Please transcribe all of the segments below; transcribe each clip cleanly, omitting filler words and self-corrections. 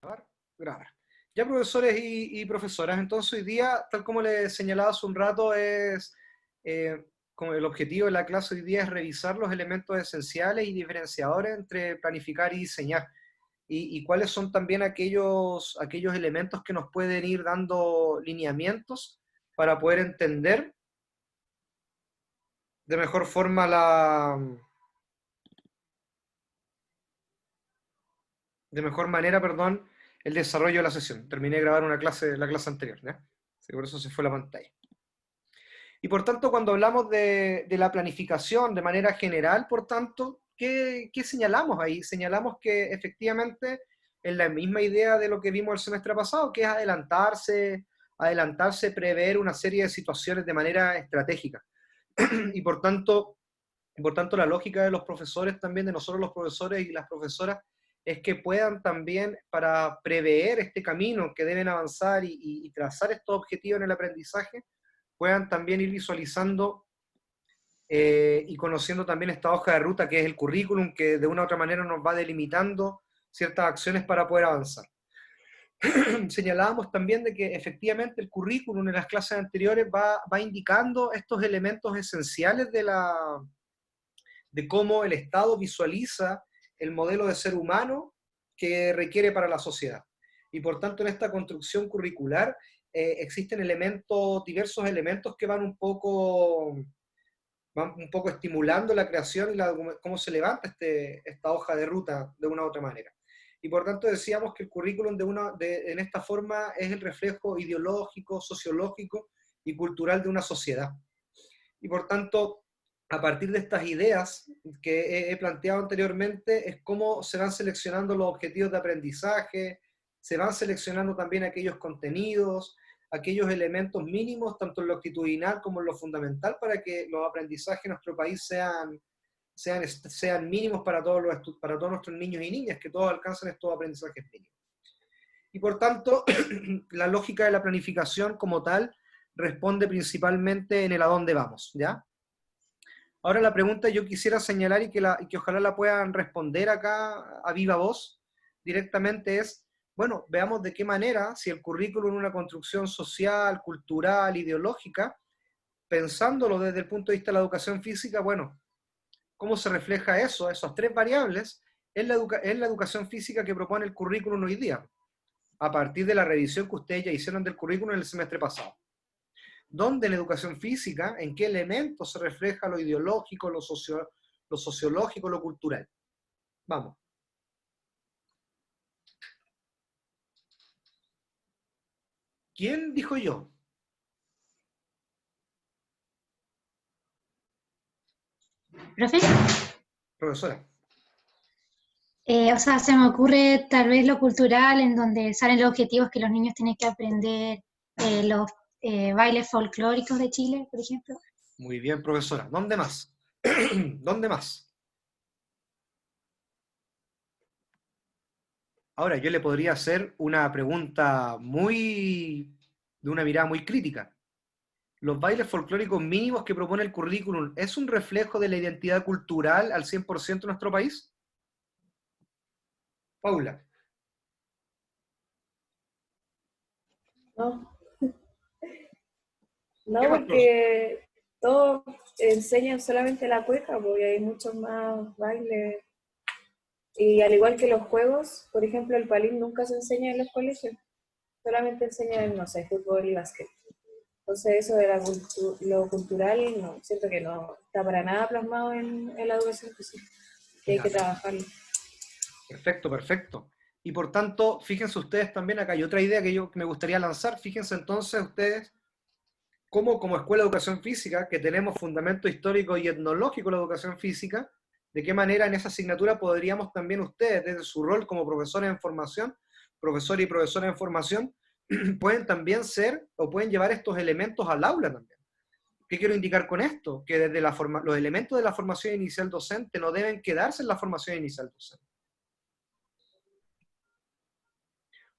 Grabar, grabar. Ya, profesores y profesoras, entonces hoy día, tal como les señalaba hace un rato, como el objetivo de la clase hoy día es revisar los elementos esenciales y diferenciadores entre planificar y diseñar. Y cuáles son también aquellos elementos que nos pueden ir dando lineamientos para poder entender de mejor forma de mejor manera, perdón, el desarrollo de la sesión. Terminé de grabar la clase anterior, ¿ya? Sí, por eso se fue la pantalla. Y por tanto, cuando hablamos de la planificación de manera general, por tanto, ¿qué señalamos ahí? Señalamos que efectivamente es la misma idea de lo que vimos el semestre pasado, que es adelantarse, prever una serie de situaciones de manera estratégica. Y por tanto, la lógica de los profesores también, de nosotros los profesores y las profesoras, es que puedan también, para prever este camino que deben avanzar y trazar estos objetivos en el aprendizaje, puedan también ir visualizando y conociendo también esta hoja de ruta que es el currículum, que de una u otra manera nos va delimitando ciertas acciones para poder avanzar. Señalábamos también de que efectivamente el currículum en las clases anteriores va indicando estos elementos esenciales de cómo el Estado visualiza el modelo de ser humano que requiere para la sociedad. Y por tanto, en esta construcción curricular existen diversos elementos que van un poco estimulando la creación y cómo se levanta esta hoja de ruta de una u otra manera. Y por tanto decíamos que el currículum en esta forma es el reflejo ideológico, sociológico y cultural de una sociedad. Y por tanto, a partir de estas ideas que he planteado anteriormente, es cómo se van seleccionando los objetivos de aprendizaje, se van seleccionando también aquellos contenidos, aquellos elementos mínimos, tanto en lo actitudinal como en lo fundamental, para que los aprendizajes en nuestro país sean mínimos para para todos nuestros niños y niñas, que todos alcancen estos aprendizajes mínimos. Y por tanto, la lógica de la planificación como tal responde principalmente en el a dónde vamos, ¿ya? Ahora la pregunta yo quisiera señalar y que ojalá la puedan responder acá a viva voz directamente es, bueno, veamos de qué manera, si el currículum es una construcción social, cultural, ideológica, pensándolo desde el punto de vista de la educación física, bueno, ¿cómo se refleja eso, esas tres variables, en la educación física que propone el currículum hoy día, a partir de la revisión que ustedes ya hicieron del currículum en el semestre pasado? ¿Dónde en la educación física, en qué elementos se refleja lo ideológico, lo sociológico, lo cultural? Vamos. ¿Quién dijo yo? ¿Profe? Profesora. O sea, se me ocurre tal vez lo cultural, en donde salen los objetivos que los niños tienen que aprender, los bailes folclóricos de Chile, por ejemplo. Muy bien, profesora. ¿Dónde más? ¿Dónde más? Ahora, yo le podría hacer una pregunta de una mirada muy crítica. ¿Los bailes folclóricos mínimos que propone el currículum es un reflejo de la identidad cultural al 100% de nuestro país? Paula. No, ¿Qué no, más, profesora? porque todos enseñan solamente la cueca, porque hay muchos más bailes. Y al igual que los juegos, por ejemplo, el palín nunca se enseña en los colegios, solamente enseñan, no sé, fútbol y básquet. Entonces eso de lo cultural, no, siento que no está para nada plasmado en la educación física, que hay Ya, que trabajarlo. perfecto, perfecto. Y por tanto, fíjense ustedes también, acá hay otra idea que me gustaría lanzar. Fíjense entonces ustedes cómo como Escuela de Educación Física, que tenemos fundamento histórico y etnológico en la educación física, de qué manera en esa asignatura podríamos también ustedes, desde su rol como profesores en formación, profesor y profesora en formación, pueden también ser o pueden llevar estos elementos al aula también. ¿Qué quiero indicar con esto? Que desde los elementos de la formación inicial docente no deben quedarse en la formación inicial docente.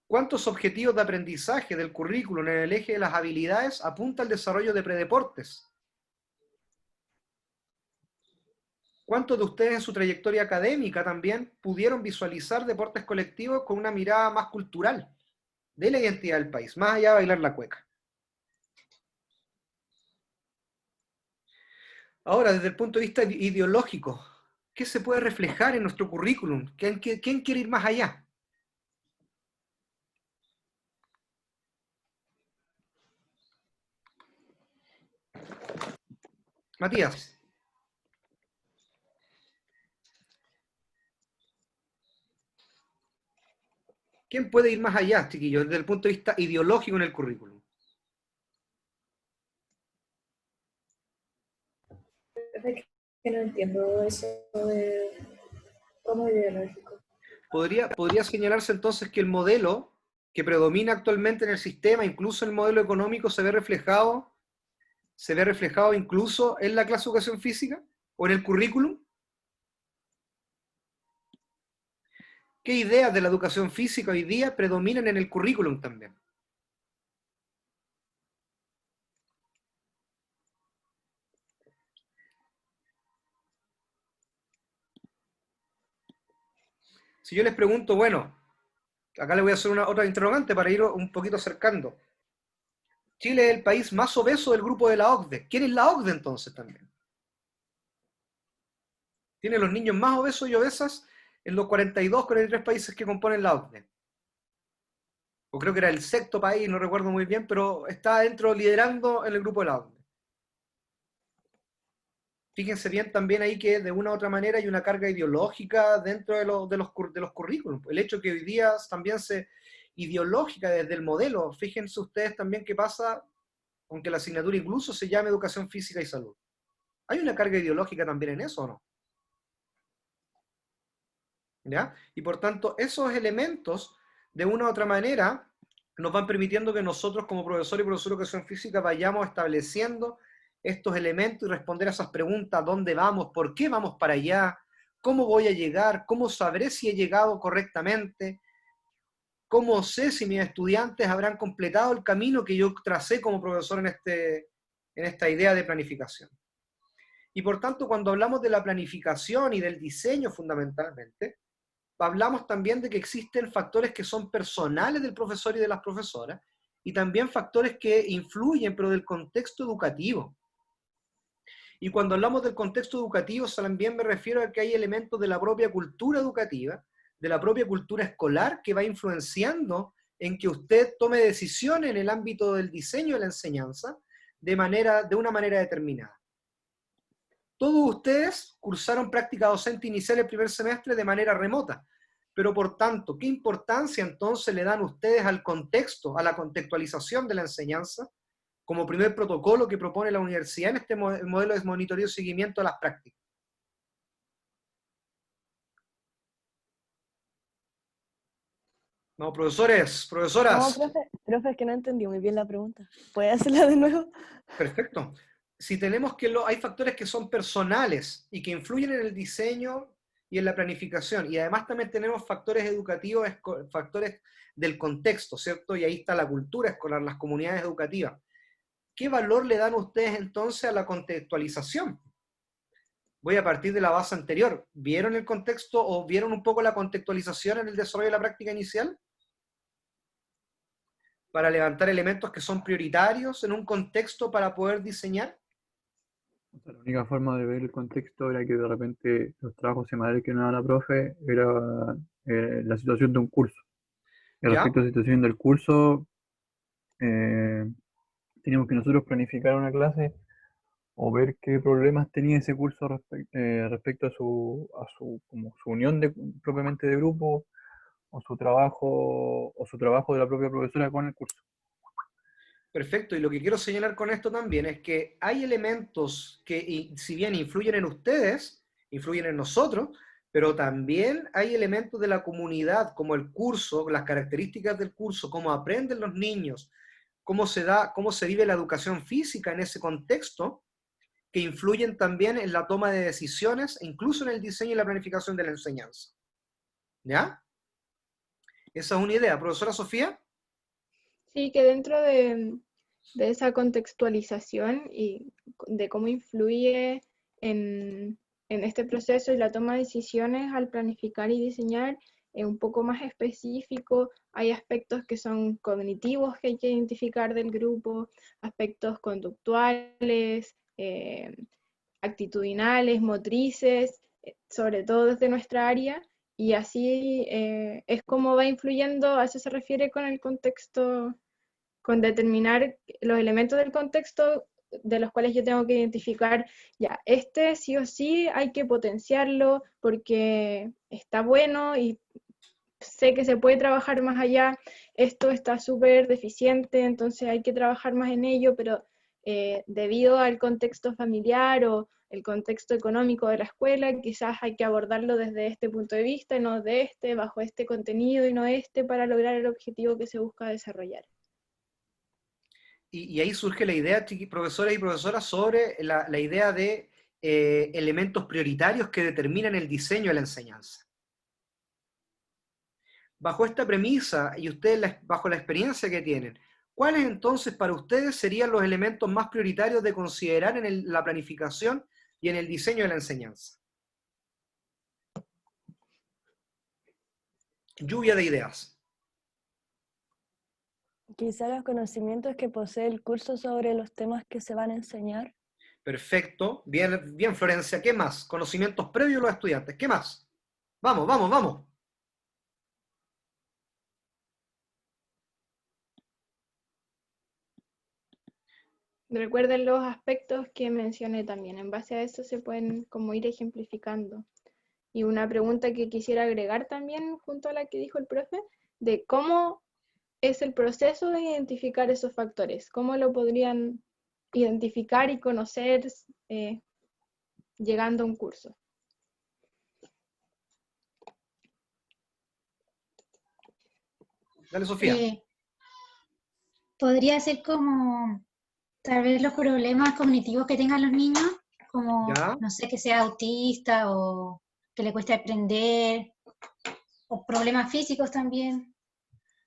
¿Cuántos objetivos de aprendizaje del currículum en el eje de las habilidades apunta al desarrollo de predeportes? ¿Cuántos de ustedes en su trayectoria académica también pudieron visualizar deportes colectivos con una mirada más cultural de la identidad del país, más allá de bailar la cueca? Ahora, desde el punto de vista ideológico, ¿qué se puede reflejar en nuestro currículum? ¿Quién quiere ir más allá? Matías. ¿Quién puede ir más allá, chiquillos, desde el punto de vista ideológico en el currículum? Es que no entiendo eso de cómo ideológico. Podría señalarse entonces que el modelo que predomina actualmente en el sistema, incluso el modelo económico, se ve reflejado incluso en la clase de educación física o en el currículum. ¿Qué ideas de la educación física hoy día predominan en el currículum también? Si yo les pregunto, bueno, acá le voy a hacer otra interrogante para ir un poquito acercando. Chile es el país más obeso del grupo de la OCDE. ¿Quién es la OCDE entonces también? Tiene los niños más obesos y obesas en los 42, 43 países que componen la OCDE. O creo que era el sexto país, no recuerdo muy bien, pero está dentro liderando en el grupo de la OCDE. Fíjense bien también ahí que de una u otra manera hay una carga ideológica dentro de los currículums. El hecho que hoy día también se ideológica desde el modelo. Fíjense ustedes también qué pasa, aunque la asignatura incluso se llame Educación Física y Salud. ¿Hay una carga ideológica también en eso o no? ¿Ya? Y por tanto, esos elementos, de una u otra manera, nos van permitiendo que nosotros como profesor y profesor de educación física vayamos estableciendo estos elementos y responder a esas preguntas: ¿dónde vamos? ¿Por qué vamos para allá? ¿Cómo voy a llegar? ¿Cómo sabré si he llegado correctamente? ¿Cómo sé si mis estudiantes habrán completado el camino que yo tracé como profesor en esta idea de planificación? Y por tanto, cuando hablamos de la planificación y del diseño fundamentalmente, hablamos también de que existen factores que son personales del profesor y de las profesoras, y también factores que influyen, pero del contexto educativo. Y cuando hablamos del contexto educativo, también me refiero a que hay elementos de la propia cultura educativa, de la propia cultura escolar, que va influenciando en que usted tome decisiones en el ámbito del diseño de la enseñanza de una manera determinada. Todos ustedes cursaron práctica docente inicial el primer semestre de manera remota, pero por tanto, ¿qué importancia entonces le dan ustedes al contexto, a la contextualización de la enseñanza, como primer protocolo que propone la universidad en este modelo de monitoreo y seguimiento de las prácticas? No, profesores, No, profesoras, profe, es que no entendí muy bien la pregunta. ¿Puede hacerla de nuevo? perfecto. Si tenemos hay factores que son personales y que influyen en el diseño y en la planificación, y además también tenemos factores educativos, factores del contexto, ¿cierto? Y ahí está la cultura escolar, las comunidades educativas. ¿Qué valor le dan ustedes entonces a la contextualización? Voy a partir de la base anterior. ¿Vieron el contexto o vieron un poco la contextualización en el desarrollo de la práctica inicial? Para levantar elementos que son prioritarios en un contexto para poder diseñar. O sea, la única forma de ver el contexto era que de repente los trabajos semanales que nos daba la profe era la situación de un curso. Y ¿Ya? respecto a la situación del curso, eh, teníamos que nosotros planificar una clase o ver qué problemas tenía ese curso respecto a como su unión propiamente de grupo o su trabajo de la propia profesora con el curso. Perfecto, y lo que quiero señalar con esto también es que hay elementos que, si bien influyen en ustedes, influyen en nosotros, pero también hay elementos de la comunidad, como el curso, las características del curso, cómo aprenden los niños, cómo se vive la educación física en ese contexto, que influyen también en la toma de decisiones, e incluso en el diseño y la planificación de la enseñanza. ¿Ya? Esa es una idea. Profesora Sofía. Sí, que dentro de esa contextualización y de cómo influye en en este proceso y la toma de decisiones al planificar y diseñar es un poco más específico. Hay aspectos que son cognitivos que hay que identificar del grupo, aspectos conductuales, actitudinales, motrices, sobre todo desde nuestra área, y así es como va influyendo, a eso se refiere con el contexto, con determinar los elementos del contexto de los cuales yo tengo que identificar, ya, este sí o sí hay que potenciarlo porque está bueno y sé que se puede trabajar más allá, esto está súper deficiente, entonces hay que trabajar más en ello, pero debido al contexto familiar o el contexto económico de la escuela, quizás hay que abordarlo desde este punto de vista y no de este, bajo este contenido y no este, para lograr el objetivo que se busca desarrollar. Y ahí surge la idea, profesores y profesoras, sobre la idea de elementos prioritarios que determinan el diseño de la enseñanza. Bajo esta premisa, y ustedes bajo la experiencia que tienen, ¿cuáles entonces para ustedes serían los elementos más prioritarios de considerar en la planificación y en el diseño de la enseñanza? Lluvia de ideas. Quizá los conocimientos que posee el curso sobre los temas que se van a enseñar. Perfecto. Bien, bien, Florencia. ¿Qué más? Conocimientos previos de los estudiantes. ¿Qué más? Vamos, vamos, vamos. Recuerden los aspectos que mencioné también, en base a eso se pueden como ir ejemplificando. Y una pregunta que quisiera agregar también junto a la que dijo el profe, de cómo es el proceso de identificar esos factores, cómo lo podrían identificar y conocer llegando a un curso. Dale, Sofía. Podría ser como tal vez los problemas cognitivos que tengan los niños, como, ¿Ya? no sé, que sea autista o que le cueste aprender, o problemas físicos también.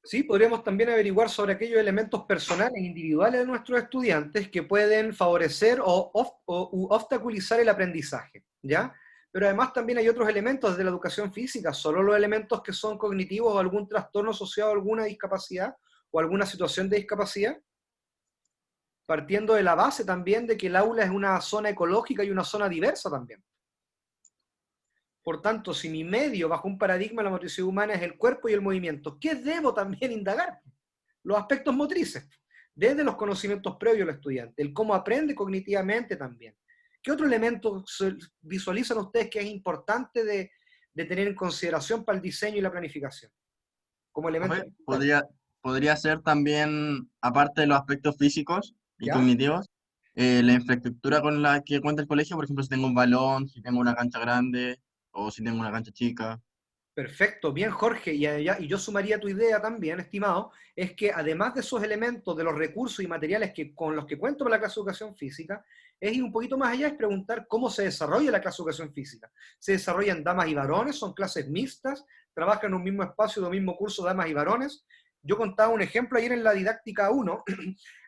Sí, podríamos también averiguar sobre aquellos elementos personales, individuales de nuestros estudiantes que pueden favorecer u obstaculizar el aprendizaje, ¿ya? Pero además también hay otros elementos de la educación física, solo los elementos que son cognitivos o algún trastorno asociado a alguna discapacidad o alguna situación de discapacidad, partiendo de la base también de que el aula es una zona ecológica y una zona diversa también. Por tanto, si mi medio bajo un paradigma de la motricidad humana es el cuerpo y el movimiento, ¿qué debo también indagar? Los aspectos motrices, desde los conocimientos previos del estudiante, el cómo aprende cognitivamente también. ¿Qué otro elemento visualizan ustedes que es importante de tener en consideración para el diseño y la planificación? Como elemento. Profe, podría ser también, aparte de los aspectos físicos y ¿Ya? cognitivos, la infraestructura con la que cuenta el colegio, por ejemplo, si tengo un balón, si tengo una cancha grande o si tengo una cancha chica. Perfecto, bien Jorge, y yo sumaría tu idea también, estimado, es que además de esos elementos, de los recursos y materiales con los que cuento para la clase de educación física, es ir un poquito más allá, es preguntar cómo se desarrolla la clase de educación física. ¿Se desarrollan damas y varones? ¿Son clases mixtas? ¿Trabajan en un mismo espacio de un mismo curso damas y varones? Yo contaba un ejemplo ayer en la didáctica 1,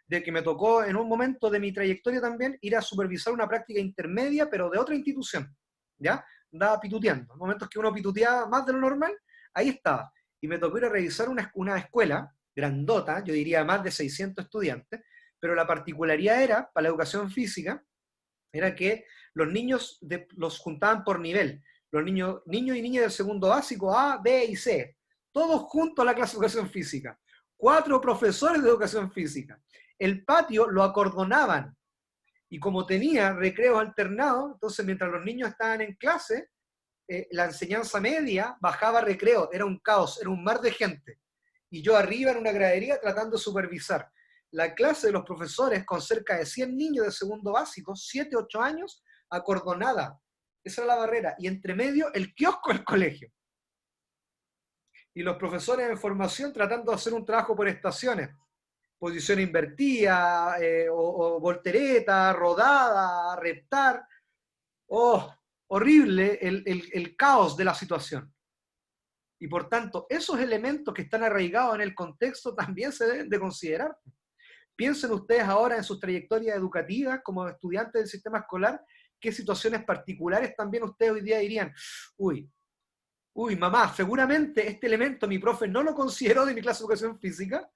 de que me tocó en un momento de mi trayectoria también ir a supervisar una práctica intermedia, pero de otra institución, ¿ya? Andaba pituteando, momentos que uno pituteaba más de lo normal, ahí estaba. Y me tocó ir a revisar una escuela grandota, yo diría más de 600 estudiantes, pero la particularidad era, para la educación física, era que los niños los juntaban por nivel. Los niños y niñas del segundo básico, A, B y C, todos juntos a la clase de educación física. 4 profesores de educación física. El patio lo acordonaban, y como tenía recreos alternados, entonces mientras los niños estaban en clase, la enseñanza media bajaba a recreo, era un caos, era un mar de gente. Y yo arriba en una gradería tratando de supervisar la clase de los profesores con cerca de 100 niños de segundo básico, 7, 8 años, acordonada. Esa era la barrera. Y entre medio, el kiosco del colegio. Y los profesores en formación tratando de hacer un trabajo por estaciones. Posición invertida, o voltereta, rodada, reptar. ¡Oh! Horrible el caos de la situación. Y por tanto, esos elementos que están arraigados en el contexto también se deben de considerar. Piensen ustedes ahora en sus trayectorias educativas como estudiantes del sistema escolar, qué situaciones particulares también ustedes hoy día dirían, uy, mamá, seguramente este elemento mi profe no lo consideró de mi clase de educación física,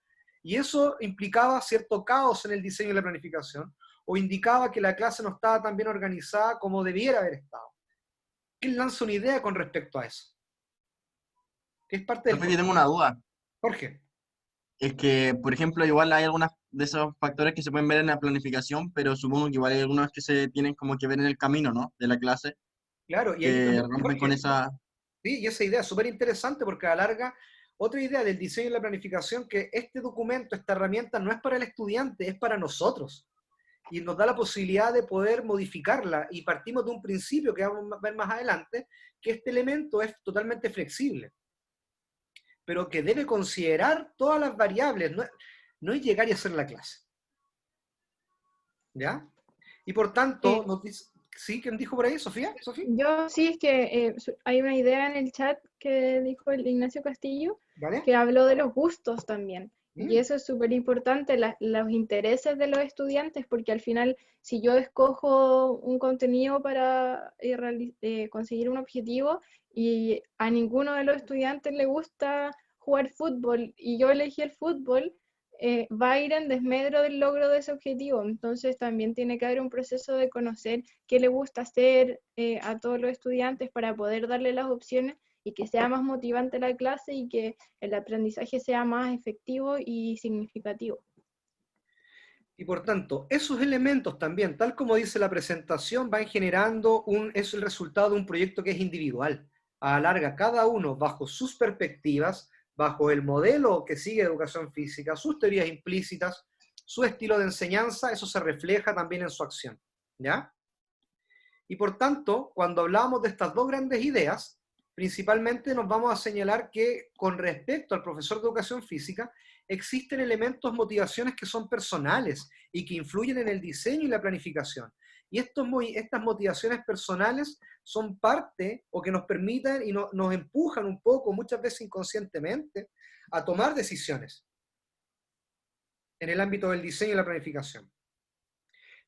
y eso implicaba cierto caos en el diseño y la planificación, o indicaba que la clase no estaba tan bien organizada como debiera haber estado. ¿Quién lanza una idea con respecto a eso? ¿Qué es parte del Profe, yo tengo una duda. Jorge? Es que, por ejemplo, igual hay algunos de esos factores que se pueden ver en la planificación, pero supongo que igual hay algunos que se tienen como que ver en el camino, ¿no? De la clase, Claro, y ahí que también, rompen con Jorge, esa... sí, y esa idea es súper interesante porque a la larga, otra idea del diseño y la planificación, que este documento, esta herramienta no es para el estudiante, es para nosotros. Y nos da la posibilidad de poder modificarla. Y partimos de un principio que vamos a ver más adelante, que este elemento es totalmente flexible, pero que debe considerar todas las variables, no es llegar y hacer la clase. ¿Ya? Y por tanto, nos dice, ¿sí? ¿Quién dijo por ahí? ¿Sofía? ¿Sofía? Yo sí, es que hay una idea en el chat que dijo el Ignacio Castillo, ¿Vale? que habló de los gustos también. ¿Mm? Y eso es súper importante, los intereses de los estudiantes, porque al final, si yo escojo un contenido para conseguir un objetivo y a ninguno de los estudiantes le gusta jugar fútbol y yo elegí el fútbol, va a ir en desmedro del logro de ese objetivo. Entonces también tiene que haber un proceso de conocer qué le gusta hacer a todos los estudiantes para poder darle las opciones y que sea más motivante la clase y que el aprendizaje sea más efectivo y significativo. Y por tanto, esos elementos también, tal como dice la presentación, van generando es el resultado de un proyecto que es individual. A la larga, cada uno, bajo sus perspectivas, bajo el modelo que sigue educación física, sus teorías implícitas, su estilo de enseñanza, eso se refleja también en su acción. ¿Ya? Y por tanto, cuando hablamos de estas dos grandes ideas, principalmente nos vamos a señalar que con respecto al profesor de educación física, existen elementos, motivaciones que son personales y que influyen en el diseño y la planificación. Y estas motivaciones personales son parte o que nos permiten y nos empujan un poco, muchas veces inconscientemente, a tomar decisiones en el ámbito del diseño y la planificación.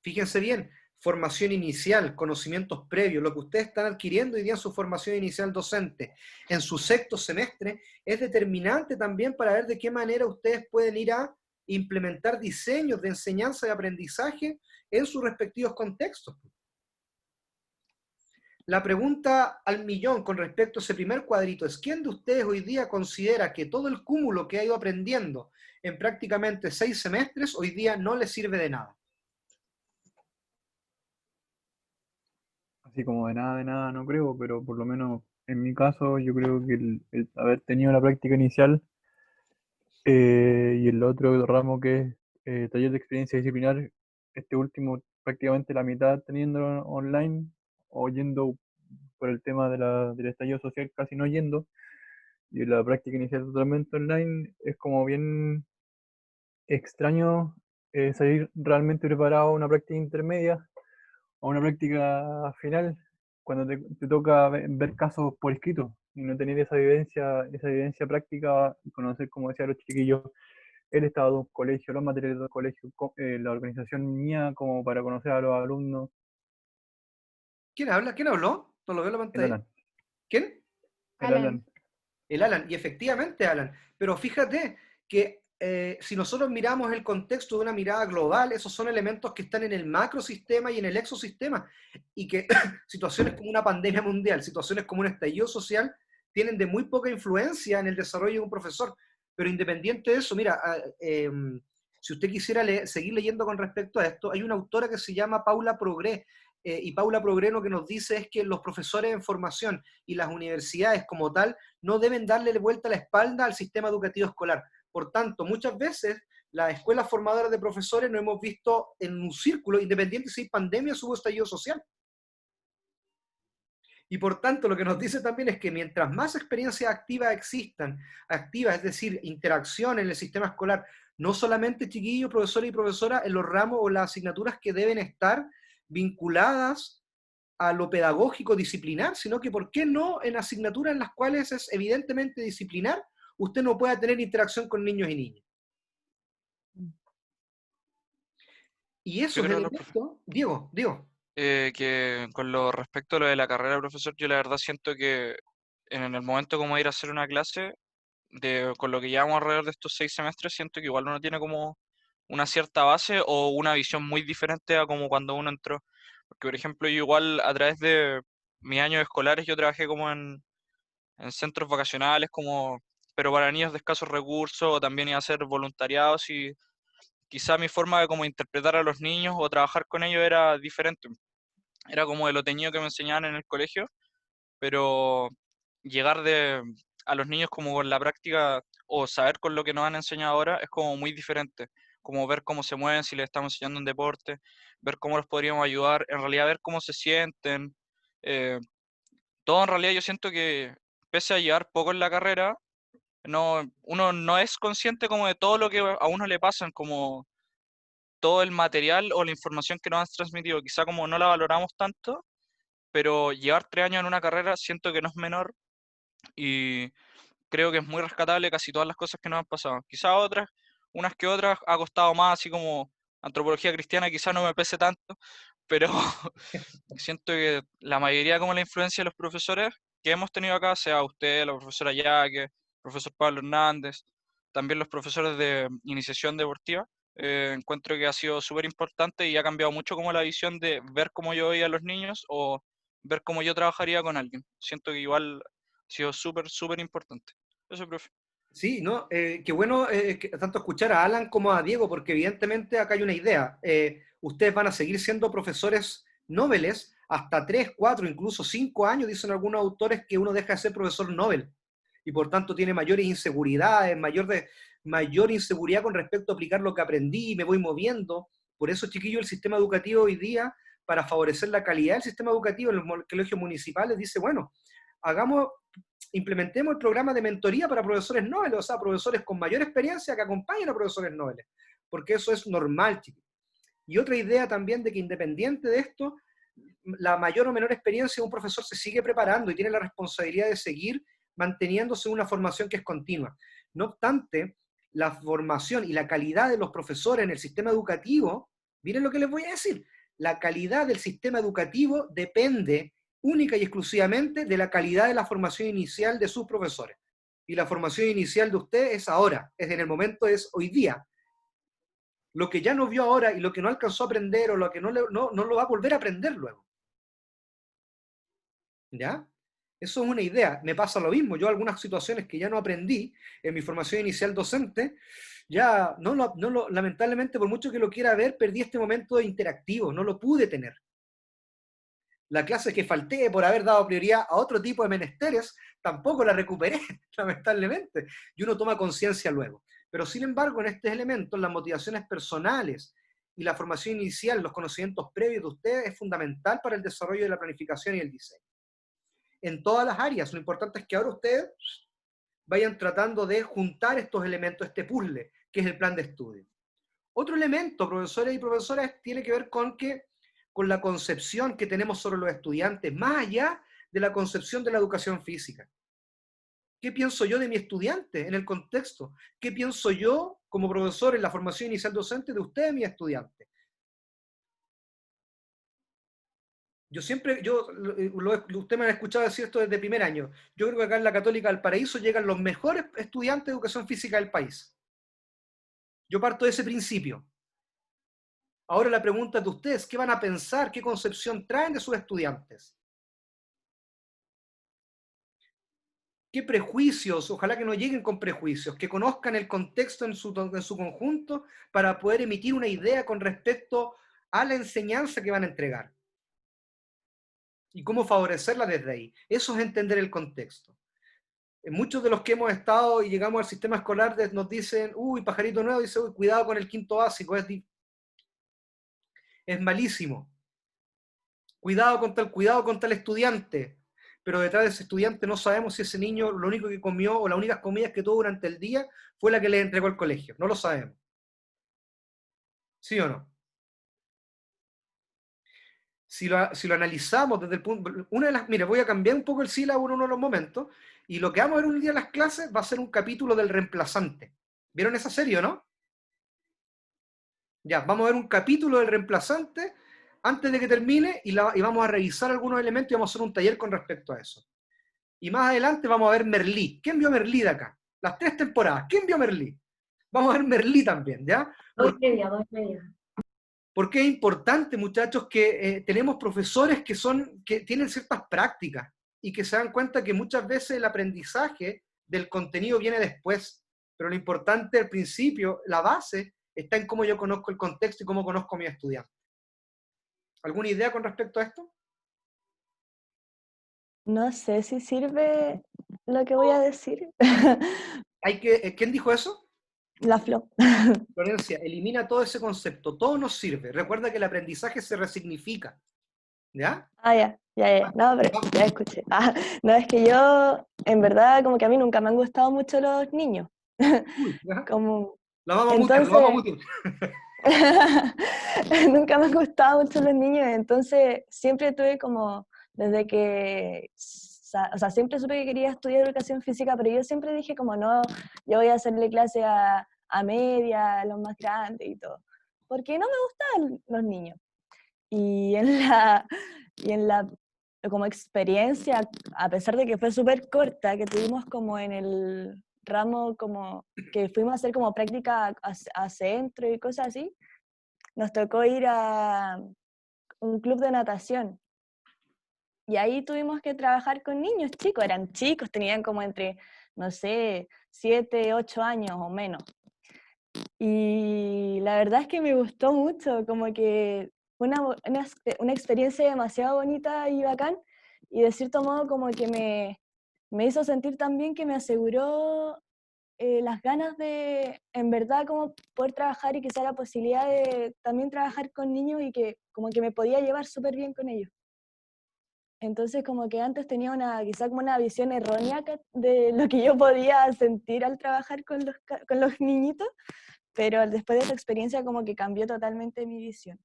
Fíjense bien, formación inicial, conocimientos previos, lo que ustedes están adquiriendo hoy día en su formación inicial docente, en su sexto semestre, es determinante también para ver de qué manera ustedes pueden ir a implementar diseños de enseñanza y aprendizaje en sus respectivos contextos. La pregunta al millón con respecto a ese primer cuadrito es: ¿quién de ustedes hoy día considera que todo el cúmulo que ha ido aprendiendo en prácticamente 6 semestres hoy día no le sirve de nada? Así como de nada no creo, pero por lo menos en mi caso yo creo que el haber tenido la práctica inicial y el otro ramo que es taller de experiencia disciplinar, este último prácticamente la mitad teniendo online o yendo por el tema del estallido social, casi no yendo, y la práctica inicial totalmente online, es como bien extraño salir realmente preparado a una práctica intermedia o una práctica final cuando te toca ver casos por escrito y no tener esa evidencia práctica y conocer, como decían los chiquillos, el estado de un colegio, los materiales del colegio, la organización mía como para conocer a los alumnos. ¿Quién habla? ¿Quién habló? No lo veo en la El pantalla. Alan, ¿Quién? el Alan. El Alan. Y efectivamente, Alan. Pero fíjate que si nosotros miramos el contexto de una mirada global, esos son elementos que están en el macrosistema y en el exosistema. Y que situaciones como una pandemia mundial, situaciones como un estallido social, tienen de muy poca influencia en el desarrollo de un profesor. Pero independiente de eso, mira, si usted quisiera seguir leyendo con respecto a esto, hay una autora que se llama Paula Progré, y Paula Progré lo que nos dice es que los profesores en formación y las universidades como tal no deben darle vuelta a la espalda al sistema educativo escolar. Por tanto, muchas veces las escuelas formadoras de profesores nos hemos visto en un círculo, independiente si hay pandemia o hubo estallido social. Y por tanto, lo que nos dice también es que mientras más experiencias activas existan, activas, es decir, interacción en el sistema escolar, no solamente chiquillos, profesores y profesoras en los ramos o las asignaturas que deben estar vinculadas a lo pedagógico disciplinar, sino que ¿por qué no en asignaturas en las cuales es evidentemente disciplinar, usted no pueda tener interacción con niños y niñas? Y esos elementos, Diego. que con lo respecto a lo de la carrera de profesor, yo la verdad siento que en el momento como ir a hacer una clase, con lo que llevamos alrededor de estos 6 semestres, siento que igual uno tiene como una cierta base o una visión muy diferente a como cuando uno entró. Porque, por ejemplo, yo igual a través de mis años escolares yo trabajé como en centros vacacionales, pero para niños de escasos recursos, o también iba a hacer voluntariados y quizá mi forma de como interpretar a los niños o trabajar con ellos era diferente. Era como de lo teñido que me enseñaban en el colegio, pero llegar a los niños como con la práctica o saber con lo que nos han enseñado ahora es como muy diferente. Como ver cómo se mueven, si les estamos enseñando un deporte, ver cómo los podríamos ayudar, en realidad ver cómo se sienten. eh, Todo en realidad yo siento que pese a llevar poco en la carrera, uno no es consciente como de todo lo que a uno le pasan, como todo el material o la información que nos han transmitido, quizá como no la valoramos tanto, pero llevar 3 años en una carrera siento que no es menor y creo que es muy rescatable casi todas las cosas que nos han pasado. Quizá otras, unas que otras, ha costado más, así como antropología cristiana quizá no me pese tanto, pero siento que la mayoría como la influencia de los profesores que hemos tenido acá, sea usted, la profesora Yaque, el profesor Pablo Hernández, también los profesores de iniciación deportiva, encuentro que ha sido súper importante y ha cambiado mucho como la visión de ver cómo yo veía a los niños o ver cómo yo trabajaría con alguien. Siento que igual ha sido súper, súper importante. Eso, profe. Sí, ¿no? Qué bueno tanto escuchar a Alan como a Diego, porque evidentemente acá hay una idea. Ustedes van a seguir siendo profesores Nobeles hasta 3, 4, incluso 5 años, dicen algunos autores que uno deja de ser profesor Nobel y por tanto tiene mayores inseguridades, mayor inseguridad con respecto a aplicar lo que aprendí, me voy moviendo. Por eso, chiquillo, el sistema educativo hoy día, para favorecer la calidad del sistema educativo en los colegios municipales, dice, bueno, hagamos implementemos el programa de mentoría para profesores Nobel, o sea, profesores con mayor experiencia que acompañen a profesores Nobel, porque eso es normal, chicos. Y otra idea también de que independiente de esto, la mayor o menor experiencia, un profesor se sigue preparando y tiene la responsabilidad de seguir manteniéndose en una formación que es continua. No obstante, la formación y la calidad de los profesores en el sistema educativo, miren lo que les voy a decir, la calidad del sistema educativo depende única y exclusivamente de la calidad de la formación inicial de sus profesores. Y la formación inicial de usted es ahora, es en el momento, es hoy día. Lo que ya no vio ahora y lo que no alcanzó a aprender o lo que no lo va a volver a aprender luego. ¿Ya? Eso es una idea. Me pasa lo mismo. Yo algunas situaciones que ya no aprendí en mi formación inicial docente, ya lamentablemente, por mucho que lo quiera ver, perdí este momento interactivo, no lo pude tener. La clase que falté por haber dado prioridad a otro tipo de menesteres, tampoco la recuperé, lamentablemente. Y uno toma conciencia luego. Pero sin embargo, en estos elementos, las motivaciones personales y la formación inicial, los conocimientos previos de ustedes, es fundamental para el desarrollo de la planificación y el diseño. En todas las áreas, lo importante es que ahora ustedes vayan tratando de juntar estos elementos, este puzzle, que es el plan de estudio. Otro elemento, profesores y profesoras, tiene que ver con la concepción que tenemos sobre los estudiantes, más allá de la concepción de la educación física. ¿Qué pienso yo de mi estudiante en el contexto? ¿Qué pienso yo como profesor en la formación inicial docente de ustedes, mis estudiantes? Usted me ha escuchado decir esto desde primer año. Yo creo que acá en la Católica del Paraíso llegan los mejores estudiantes de educación física del país. Yo parto de ese principio. Ahora la pregunta es de ustedes, ¿qué van a pensar? ¿Qué concepción traen de sus estudiantes? ¿Qué prejuicios? Ojalá que no lleguen con prejuicios, que conozcan el contexto en su conjunto para poder emitir una idea con respecto a la enseñanza que van a entregar. Y cómo favorecerla desde ahí. Eso es entender el contexto. Muchos de los que hemos estado y llegamos al sistema escolar nos dicen, uy, pajarito nuevo, dice, uy, cuidado con el quinto básico, es malísimo. Cuidado con tal estudiante. Pero detrás de ese estudiante no sabemos si ese niño lo único que comió o las únicas comidas que tuvo durante el día fue la que le entregó el colegio. No lo sabemos. ¿Sí o no? Si lo analizamos desde el punto... Mira, voy a cambiar un poco el sílabo en uno de los momentos, y lo que vamos a ver un día en las clases va a ser un capítulo del reemplazante. ¿Vieron esa serie, no? Ya, vamos a ver un capítulo del reemplazante antes de que termine y vamos a revisar algunos elementos y vamos a hacer un taller con respecto a eso. Y más adelante vamos a ver Merlí. ¿Quién vio Merlí de acá? Las 3 temporadas. ¿Quién vio Merlí? Vamos a ver Merlí también, ¿ya? Dos media, dos media. Porque es importante, muchachos, que tenemos profesores que tienen ciertas prácticas y que se dan cuenta que muchas veces el aprendizaje del contenido viene después, pero lo importante al principio, la base, está en cómo yo conozco el contexto y cómo conozco a mi estudiante. ¿Alguna idea con respecto a esto? No sé si sirve lo que voy a decir. ¿Quién dijo eso? La Flo. Florencia, elimina todo ese concepto, todo nos sirve. Recuerda que el aprendizaje se resignifica, ¿ya? Ya. No, pero ya escuché. No, es que yo, en verdad, como que a mí nunca me han gustado mucho los niños. ¿Ya? Como, Lo vamos a entonces, mutear. nunca me han gustado mucho los niños, entonces siempre tuve como, desde que, o sea, siempre supe que quería estudiar educación física, pero yo siempre dije como no, yo voy a hacerle clase a media, a los más grandes y todo, porque no me gustaban los niños. Y en la como experiencia, a pesar de que fue súper corta, que tuvimos como en el ramo, como que fuimos a hacer como práctica a centro y cosas así, nos tocó ir a un club de natación. Y ahí tuvimos que trabajar con niños chicos, eran chicos, tenían como entre, no sé, 7, 8 años o menos. Y la verdad es que me gustó mucho, como que fue una experiencia demasiado bonita y bacán, y de cierto modo como que me hizo sentir también que me aseguró las ganas de, en verdad, como poder trabajar y quizá la posibilidad de también trabajar con niños y que como que me podía llevar súper bien con ellos. Entonces como que antes tenía quizá como una visión errónea de lo que yo podía sentir al trabajar con los niñitos, pero después de esa experiencia como que cambió totalmente mi visión.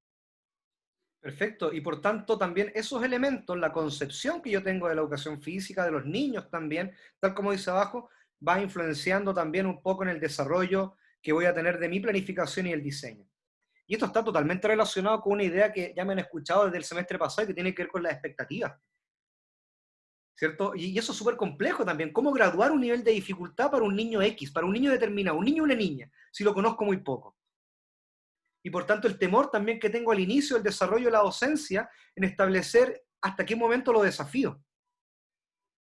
Perfecto, y por tanto también esos elementos, la concepción que yo tengo de la educación física, de los niños también, tal como dice abajo, va influenciando también un poco en el desarrollo que voy a tener de mi planificación y el diseño. Y esto está totalmente relacionado con una idea que ya me han escuchado desde el semestre pasado y que tiene que ver con las expectativas, ¿cierto? Y eso es súper complejo también, cómo graduar un nivel de dificultad para un niño X, para un niño determinado, un niño o una niña, si lo conozco muy poco. Y por tanto el temor también que tengo al inicio del desarrollo de la docencia en establecer hasta qué momento lo desafío.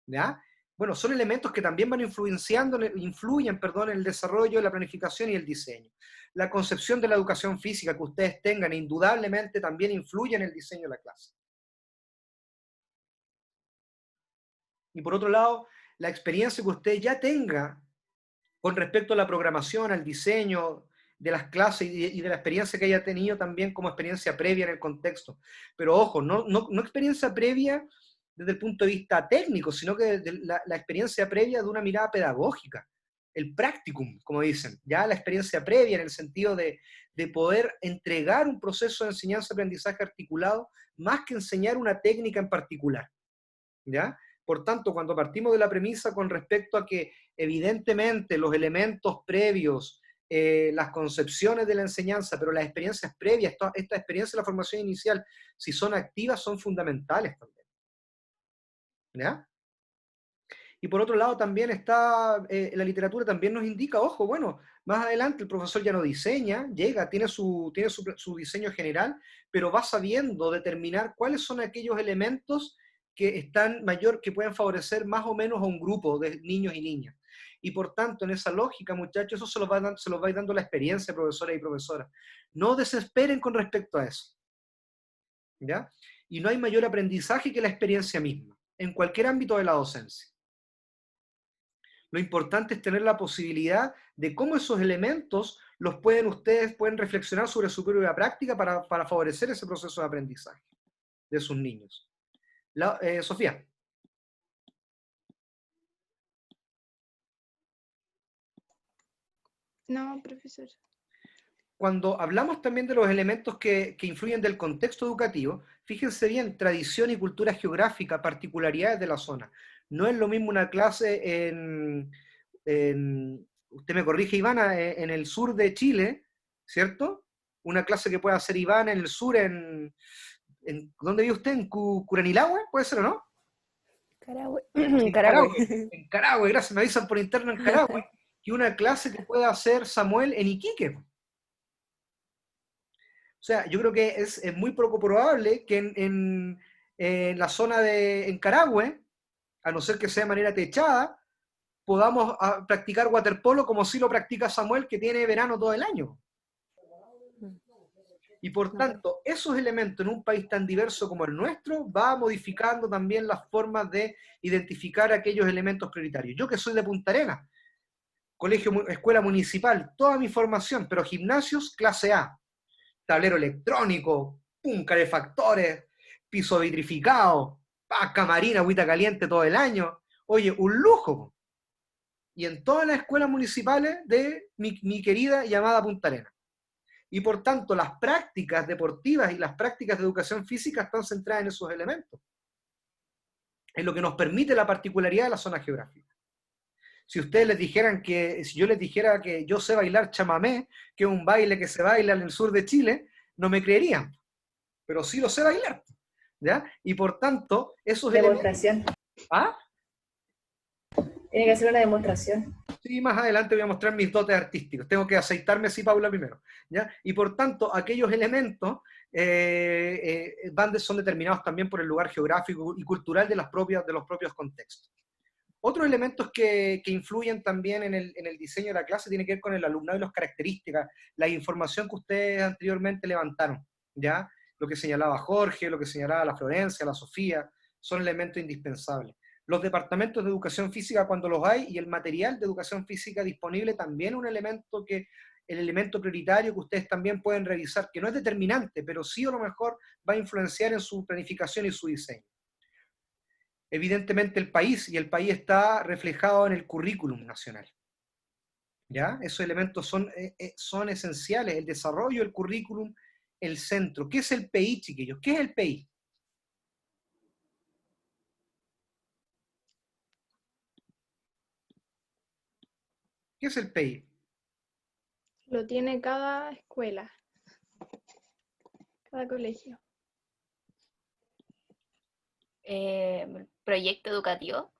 ¿Ya? Bueno, son elementos que también van influyen en el desarrollo, la planificación y el diseño. La concepción de la educación física que ustedes tengan indudablemente también influye en el diseño de la clase. Y por otro lado, la experiencia que usted ya tenga con respecto a la programación, al diseño de las clases y de la experiencia que haya tenido también como experiencia previa en el contexto. Pero ojo, no experiencia previa desde el punto de vista técnico, sino que la experiencia previa de una mirada pedagógica, el practicum, como dicen, ya la experiencia previa en el sentido de poder entregar un proceso de enseñanza-aprendizaje articulado más que enseñar una técnica en particular, ¿ya? Por tanto, cuando partimos de la premisa con respecto a que evidentemente los elementos previos, las concepciones de la enseñanza, pero las experiencias previas, esta experiencia de la formación inicial, si son activas, son fundamentales también. ¿Ya? Y por otro lado también está, la literatura también nos indica, ojo, bueno, más adelante el profesor ya no diseña, llega, tiene su diseño general, pero va sabiendo determinar cuáles son aquellos elementos que que pueden favorecer más o menos a un grupo de niños y niñas. Y por tanto, en esa lógica, muchachos, eso se los va a ir dando la experiencia, profesores y profesoras. No desesperen con respecto a eso. ¿Ya? Y no hay mayor aprendizaje que la experiencia misma, en cualquier ámbito de la docencia. Lo importante es tener la posibilidad de cómo esos elementos ustedes pueden reflexionar sobre su propia práctica para favorecer ese proceso de aprendizaje de sus niños. Sofía. No, profesor. Cuando hablamos también de los elementos que influyen del contexto educativo, fíjense bien, tradición y cultura geográfica, particularidades de la zona. No es lo mismo una clase usted me corrige, Ivana, en el sur de Chile, ¿cierto? una clase que pueda hacer Iván en el sur, ¿dónde vive usted? ¿En Curanilahue? ¿Puede ser o no? Carahue. En Carahue. Carahue, en Carahue, gracias, me avisan por interno en Carahue, y una clase que pueda hacer Samuel en Iquique. O sea, yo creo que es muy poco probable que en la zona en Carahue, a no ser que sea de manera techada, podamos practicar waterpolo como si lo practica Samuel, que tiene verano todo el año. Y por tanto, esos elementos en un país tan diverso como el nuestro, va modificando también las formas de identificar aquellos elementos prioritarios. Yo que soy de Punta Arenas, escuela municipal, toda mi formación, pero gimnasios, clase A. Tablero electrónico, calefactores, piso vitrificado, camarina, agüita caliente todo el año. Oye, un lujo. Y en todas las escuelas municipales de mi querida y amada Punta Arenas. Y por tanto, las prácticas deportivas y las prácticas de educación física están centradas en esos elementos. Es lo que nos permite la particularidad de la zona geográfica. Si ustedes les dijeran si yo les dijera que yo sé bailar chamamé, que es un baile que se baila en el sur de Chile, no me creerían. Pero sí lo sé bailar. ¿Ya? Y por tanto, esos Demostración. elementos... ¿Ah? Tiene que hacer una demostración. Sí, más adelante voy a mostrar mis dotes artísticos. Tengo que aceitarme así, Paula, primero. ¿Ya? Y por tanto, aquellos elementos son determinados también por el lugar geográfico y cultural de los propios contextos. Otros elementos que influyen también en el diseño de la clase tiene que ver con el alumnado y las características, la información que ustedes anteriormente levantaron, ¿ya? Lo que señalaba Jorge, lo que señalaba la Florencia, la Sofía, son elementos indispensables. Los departamentos de educación física cuando los hay y el material de educación física disponible también un elemento el elemento prioritario que ustedes también pueden revisar, que no es determinante, pero sí a lo mejor va a influenciar en su planificación y su diseño. Evidentemente el país está reflejado en el currículum nacional. ¿Ya? Esos elementos son esenciales, el desarrollo del currículum, el centro. ¿Qué es el PI, chiquillos? ¿Qué es el PI? ¿Qué es el PI? Lo tiene cada escuela, cada colegio. Proyecto educativo.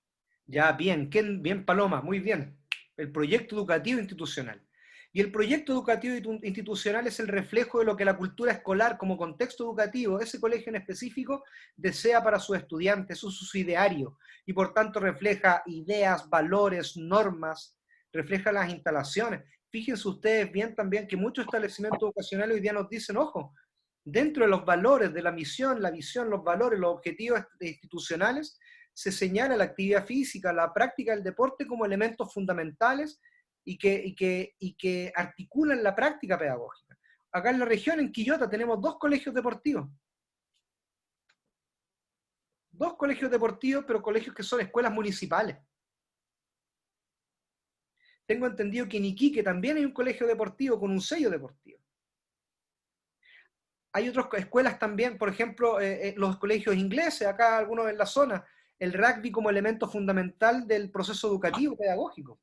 Ya, bien, bien Paloma, muy bien. El proyecto educativo institucional. Y el proyecto educativo institucional es el reflejo de lo que la cultura escolar como contexto educativo, ese colegio en específico, desea para sus estudiantes, eso es su ideario, y por tanto refleja ideas, valores, normas, refleja las instalaciones. Fíjense ustedes bien también que muchos establecimientos educacionales hoy día nos dicen, ojo, dentro de los valores de la misión, la visión, los valores, los objetivos institucionales, se señala la actividad física, la práctica del deporte como elementos fundamentales y que articulan la práctica pedagógica. Acá en la región, en Quillota, tenemos 2 colegios deportivos. 2 colegios deportivos, pero colegios que son escuelas municipales. Tengo entendido que en Iquique también hay un colegio deportivo con un sello deportivo. Hay otras escuelas también, por ejemplo, los colegios ingleses, acá algunos en la zona, el rugby como elemento fundamental del proceso educativo pedagógico.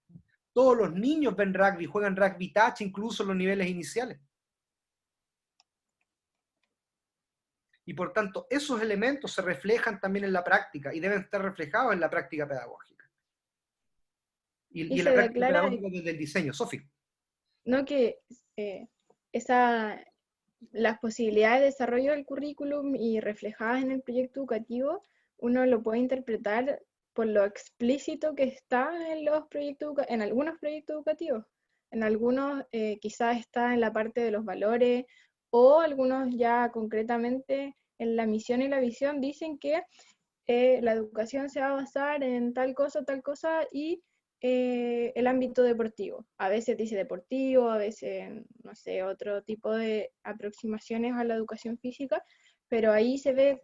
Todos los niños ven rugby, juegan rugby touch, incluso en los niveles iniciales. Y por tanto, esos elementos se reflejan también en la práctica y deben estar reflejados en la práctica pedagógica. Y en la práctica pedagógica desde el diseño. Sofi. No, que las posibilidades de desarrollo del currículum y reflejadas en el proyecto educativo, uno lo puede interpretar por lo explícito que está en algunos proyectos educativos. En algunos quizás está en la parte de los valores, o algunos ya concretamente en la misión y la visión dicen que la educación se va a basar en tal cosa, y el ámbito deportivo. A veces dice deportivo, a veces, no sé, otro tipo de aproximaciones a la educación física, pero ahí se ve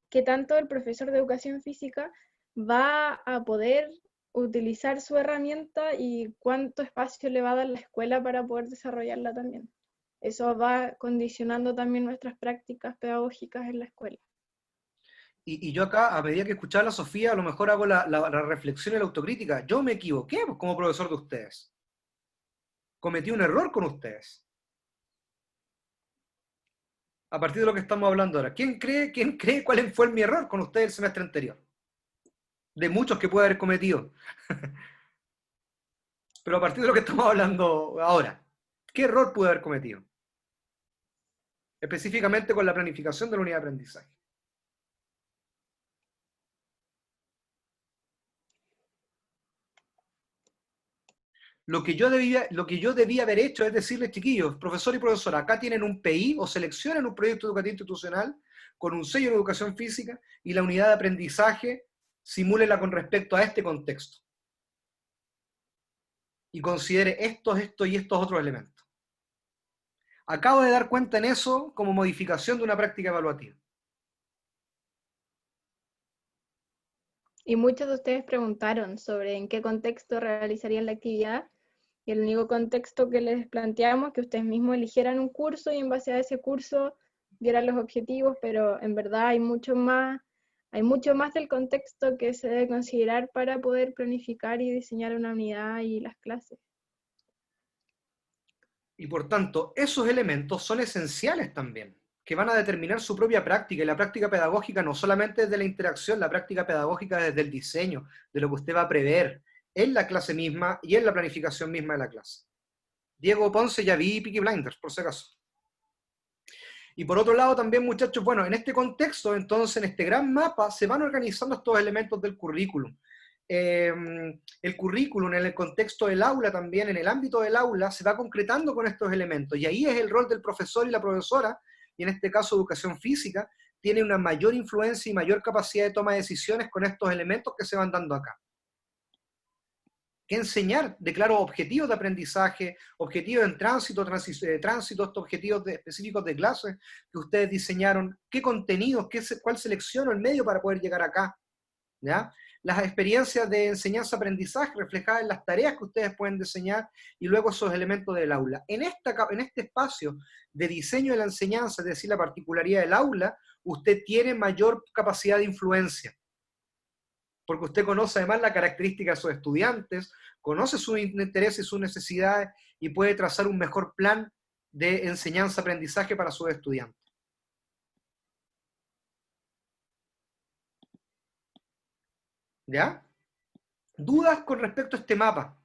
qué tanto el profesor de educación física va a poder utilizar su herramienta y cuánto espacio le va a dar la escuela para poder desarrollarla también. Eso va condicionando también nuestras prácticas pedagógicas en la escuela. Y yo acá, a medida que escuchaba a la Sofía, a lo mejor hago la reflexión y la autocrítica. Yo me equivoqué como profesor de ustedes. Cometí un error con ustedes. A partir de lo que estamos hablando ahora. ¿Quién cree cuál fue mi error con usted el semestre anterior? De muchos que puede haber cometido. Pero a partir de lo que estamos hablando ahora, ¿qué error pude haber cometido? Específicamente con la planificación de la unidad de aprendizaje. Lo que yo debía haber hecho es decirles, chiquillos, profesor y profesora, acá tienen un PI o seleccionen un proyecto educativo institucional con un sello de educación física y la unidad de aprendizaje simúlela con respecto a este contexto. Y considere estos y estos otros elementos. Acabo de dar cuenta en eso como modificación de una práctica evaluativa. Y muchos de ustedes preguntaron sobre en qué contexto realizarían la actividad, y el único contexto que les planteamos que ustedes mismos eligieran un curso y en base a ese curso dieran los objetivos, pero en verdad hay mucho más del contexto que se debe considerar para poder planificar y diseñar una unidad y las clases. Y por tanto, esos elementos son esenciales también, que van a determinar su propia práctica, y la práctica pedagógica no solamente desde la interacción, la práctica pedagógica desde el diseño, de lo que usted va a prever en la clase misma y en la planificación misma de la clase. Diego Ponce, ya vi Peaky Blinders, por si acaso. Y por otro lado también, muchachos, bueno, en este contexto, entonces, en este gran mapa, se van organizando estos elementos del currículum. El currículum en el contexto del aula también, en el ámbito del aula, se va concretando con estos elementos, y ahí es el rol del profesor y la profesora, y en este caso educación física, tiene una mayor influencia y mayor capacidad de toma de decisiones con estos elementos que se van dando acá. ¿Qué enseñar? Declaro objetivos de aprendizaje, objetivos en tránsito, estos objetivos específicos de clase que ustedes diseñaron, qué contenidos, cuál selecciono el medio para poder llegar acá, ¿ya? Las experiencias de enseñanza-aprendizaje reflejadas en las tareas que ustedes pueden diseñar y luego esos elementos del aula. En este espacio de diseño de la enseñanza, es decir, la particularidad del aula, usted tiene mayor capacidad de influencia, porque usted conoce además la característica de sus estudiantes, conoce sus intereses y sus necesidades y puede trazar un mejor plan de enseñanza-aprendizaje para sus estudiantes. ¿Ya? ¿Dudas con respecto a este mapa?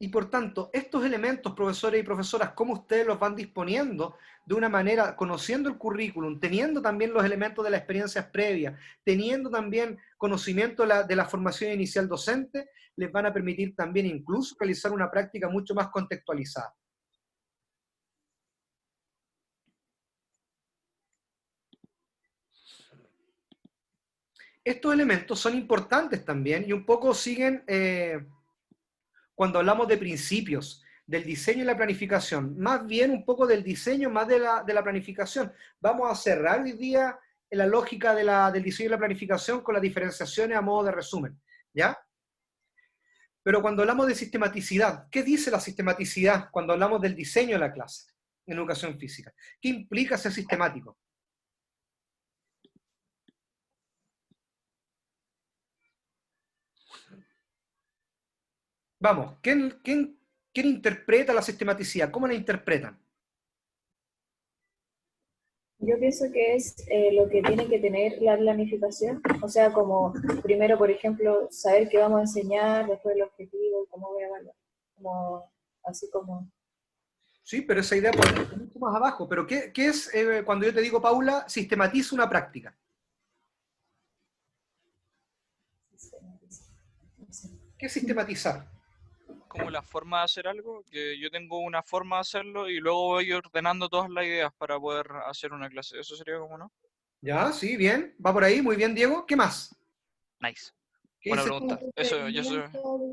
Y por tanto, estos elementos, profesores y profesoras, ¿cómo ustedes los van disponiendo de una manera, conociendo el currículum, teniendo también los elementos de las experiencias previas, teniendo también conocimiento de la formación inicial docente, les van a permitir también incluso realizar una práctica mucho más contextualizada? Estos elementos son importantes también y un poco siguen... cuando hablamos de principios, del diseño y la planificación, más bien un poco del diseño, más de la planificación. Vamos a cerrar hoy día en la lógica del diseño y la planificación con las diferenciaciones a modo de resumen, ¿ya? Pero cuando hablamos de sistematicidad, ¿qué dice la sistematicidad cuando hablamos del diseño de la clase en educación física? ¿Qué implica ser sistemático? Vamos, ¿quién interpreta la sistematicidad? ¿Cómo la interpretan? Yo pienso que es lo que tiene que tener la planificación, o sea, como primero, por ejemplo, saber qué vamos a enseñar, después el objetivo, cómo voy a evaluar, como, así como... Sí, pero esa idea puede ir mucho más abajo. Pero ¿qué es cuando yo te digo, Paula, sistematiza una práctica? ¿Qué es sistematizar? Como la forma de hacer algo, que yo tengo una forma de hacerlo y luego voy ordenando todas las ideas para poder hacer una clase. Eso sería como, ¿no? Ya, sí, bien. Va por ahí, muy bien, Diego. ¿Qué más? Nice. ¿Qué Buena dice? pregunta. Eso, yo soy...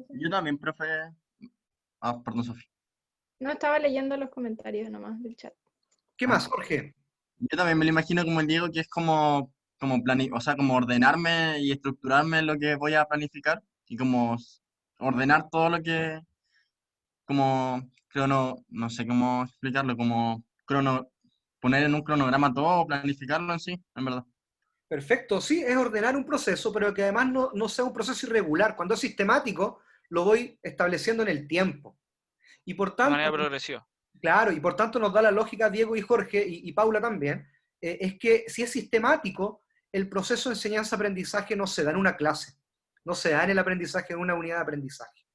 Yo también, profe. Ah, perdón, Sofía. No, estaba leyendo los comentarios nomás del chat. ¿Qué más, Jorge? Yo también me lo imagino como el Diego, que es como o sea, como ordenarme y estructurarme lo que voy a planificar y como ordenar todo lo que, como no sé cómo explicarlo, como poner en un cronograma todo, planificarlo en sí, en verdad. Perfecto, sí, es ordenar un proceso, pero que además no sea un proceso irregular. Cuando es sistemático, lo voy estableciendo en el tiempo. Y por de manera tanto, progresiva. claro, y por tanto nos da la lógica Diego y Jorge, y Paula también, es que si es sistemático, el proceso de enseñanza-aprendizaje no se da en una clase, no se da en el aprendizaje en una unidad de aprendizaje,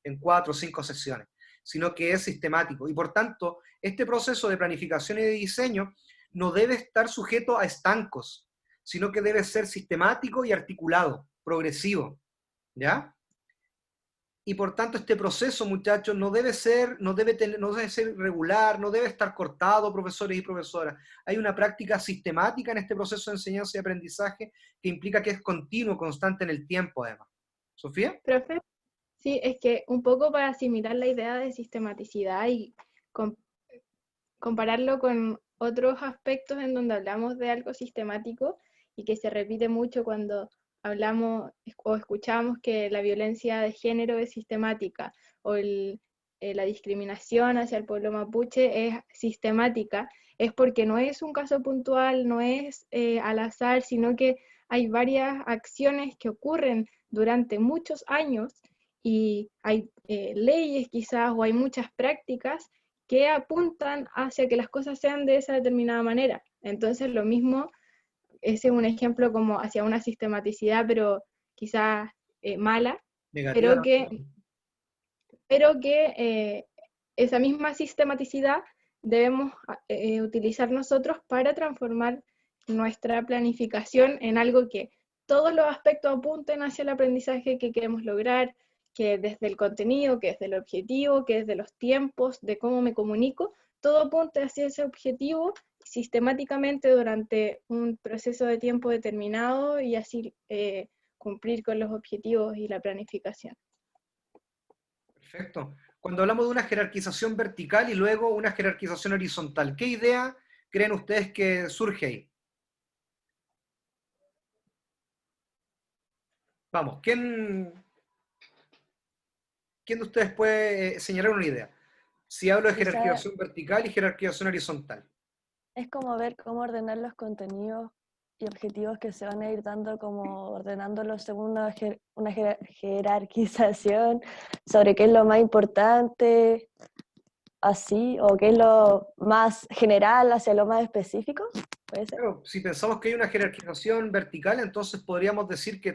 en 4 o 5 sesiones, sino que es sistemático. Y por tanto, este proceso de planificación y de diseño no debe estar sujeto a estancos, sino que debe ser sistemático y articulado, progresivo, ¿ya? Y por tanto este proceso, muchachos, no debe ser regular, no debe estar cortado, profesores y profesoras. Hay una práctica sistemática en este proceso de enseñanza y aprendizaje que implica que es continuo, constante en el tiempo, además. ¿Sofía? Profe, sí, es que un poco para asimilar la idea de sistematicidad y com- compararlo con otros aspectos en donde hablamos de algo sistemático y que se repite mucho cuando hablamos o escuchamos que la violencia de género es sistemática o la discriminación hacia el pueblo mapuche es sistemática, es porque no es un caso puntual, no es al azar, sino que hay varias acciones que ocurren durante muchos años y hay leyes quizás o hay muchas prácticas que apuntan hacia que las cosas sean de esa determinada manera. Entonces, lo mismo, ese es un ejemplo como hacia una sistematicidad, pero quizás mala, Negativa. pero que esa misma sistematicidad debemos utilizar nosotros para transformar nuestra planificación en algo que todos los aspectos apunten hacia el aprendizaje que queremos lograr, que desde el contenido, que desde el objetivo, que desde los tiempos, de cómo me comunico, todo apunte hacia ese objetivo sistemáticamente durante un proceso de tiempo determinado y así cumplir con los objetivos y la planificación. Perfecto. Cuando hablamos de una jerarquización vertical y luego una jerarquización horizontal, ¿qué idea creen ustedes que surge ahí? Vamos, ¿quién de ustedes puede señalar una idea? Si hablo de Quizá jerarquización vertical y jerarquización horizontal. es como ver cómo ordenar los contenidos y objetivos que se van a ir dando, como ordenándolos según una jerarquización sobre qué es lo más importante, así, o qué es lo más general hacia lo más específico, ¿puede ser? Claro, si pensamos que hay una jerarquización vertical, entonces podríamos decir que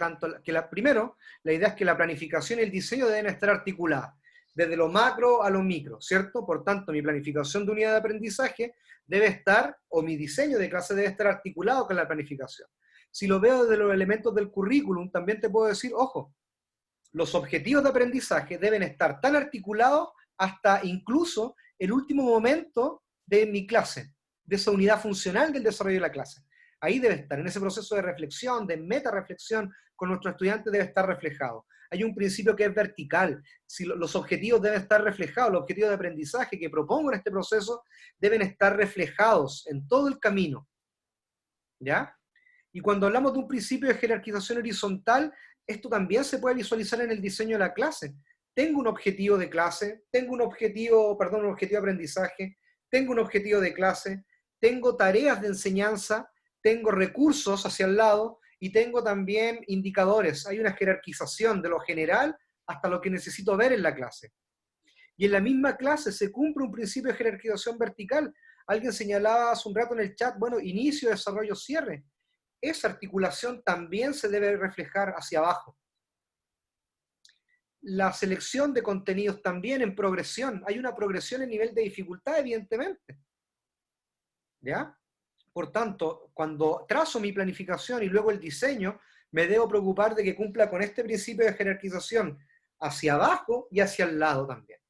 primero, la idea es que la planificación y el diseño deben estar articuladas, desde lo macro a lo micro, ¿cierto? Por tanto, mi planificación de unidad de aprendizaje debe estar, o mi diseño de clase debe estar articulado con la planificación. Si lo veo desde los elementos del currículum, también te puedo decir, ojo, los objetivos de aprendizaje deben estar tan articulados hasta incluso el último momento de mi clase, de esa unidad funcional del desarrollo de la clase. Ahí debe estar, en ese proceso de reflexión, de meta-reflexión con nuestros estudiantes debe estar reflejado. Hay un principio que es vertical. Si los objetivos deben estar reflejados, los objetivos de aprendizaje que propongo en este proceso deben estar reflejados en todo el camino. ¿Ya? Y cuando hablamos de un principio de jerarquización horizontal, esto también se puede visualizar en el diseño de la clase. Tengo un objetivo de clase, tengo un objetivo de aprendizaje, tengo un objetivo de clase, tengo tareas de enseñanza, tengo recursos hacia el lado y tengo también indicadores. Hay una jerarquización de lo general hasta lo que necesito ver en la clase. Y en la misma clase se cumple un principio de jerarquización vertical. Alguien señalaba hace un rato en el chat, bueno, inicio, desarrollo, cierre. Esa articulación también se debe reflejar hacia abajo. La selección de contenidos también en progresión. Hay una progresión en nivel de dificultad, evidentemente. ¿Ya? Por tanto, cuando trazo mi planificación y luego el diseño, me debo preocupar de que cumpla con este principio de jerarquización hacia abajo y hacia el lado también.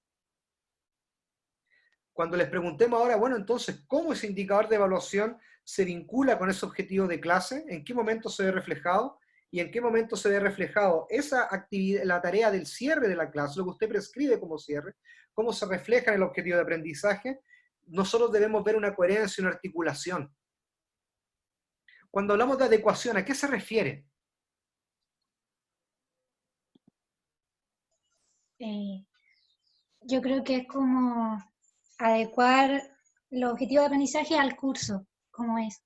Cuando les preguntemos ahora, bueno, entonces, ¿cómo ese indicador de evaluación se vincula con ese objetivo de clase? ¿En qué momento se ve reflejado? ¿Y en qué momento se ve reflejado esa actividad, la tarea del cierre de la clase, lo que usted prescribe como cierre? ¿Cómo se refleja en el objetivo de aprendizaje? Nosotros debemos ver una coherencia y una articulación. Cuando hablamos de adecuación, ¿a qué se refiere? Yo creo que es como adecuar los objetivos de aprendizaje al curso, como es.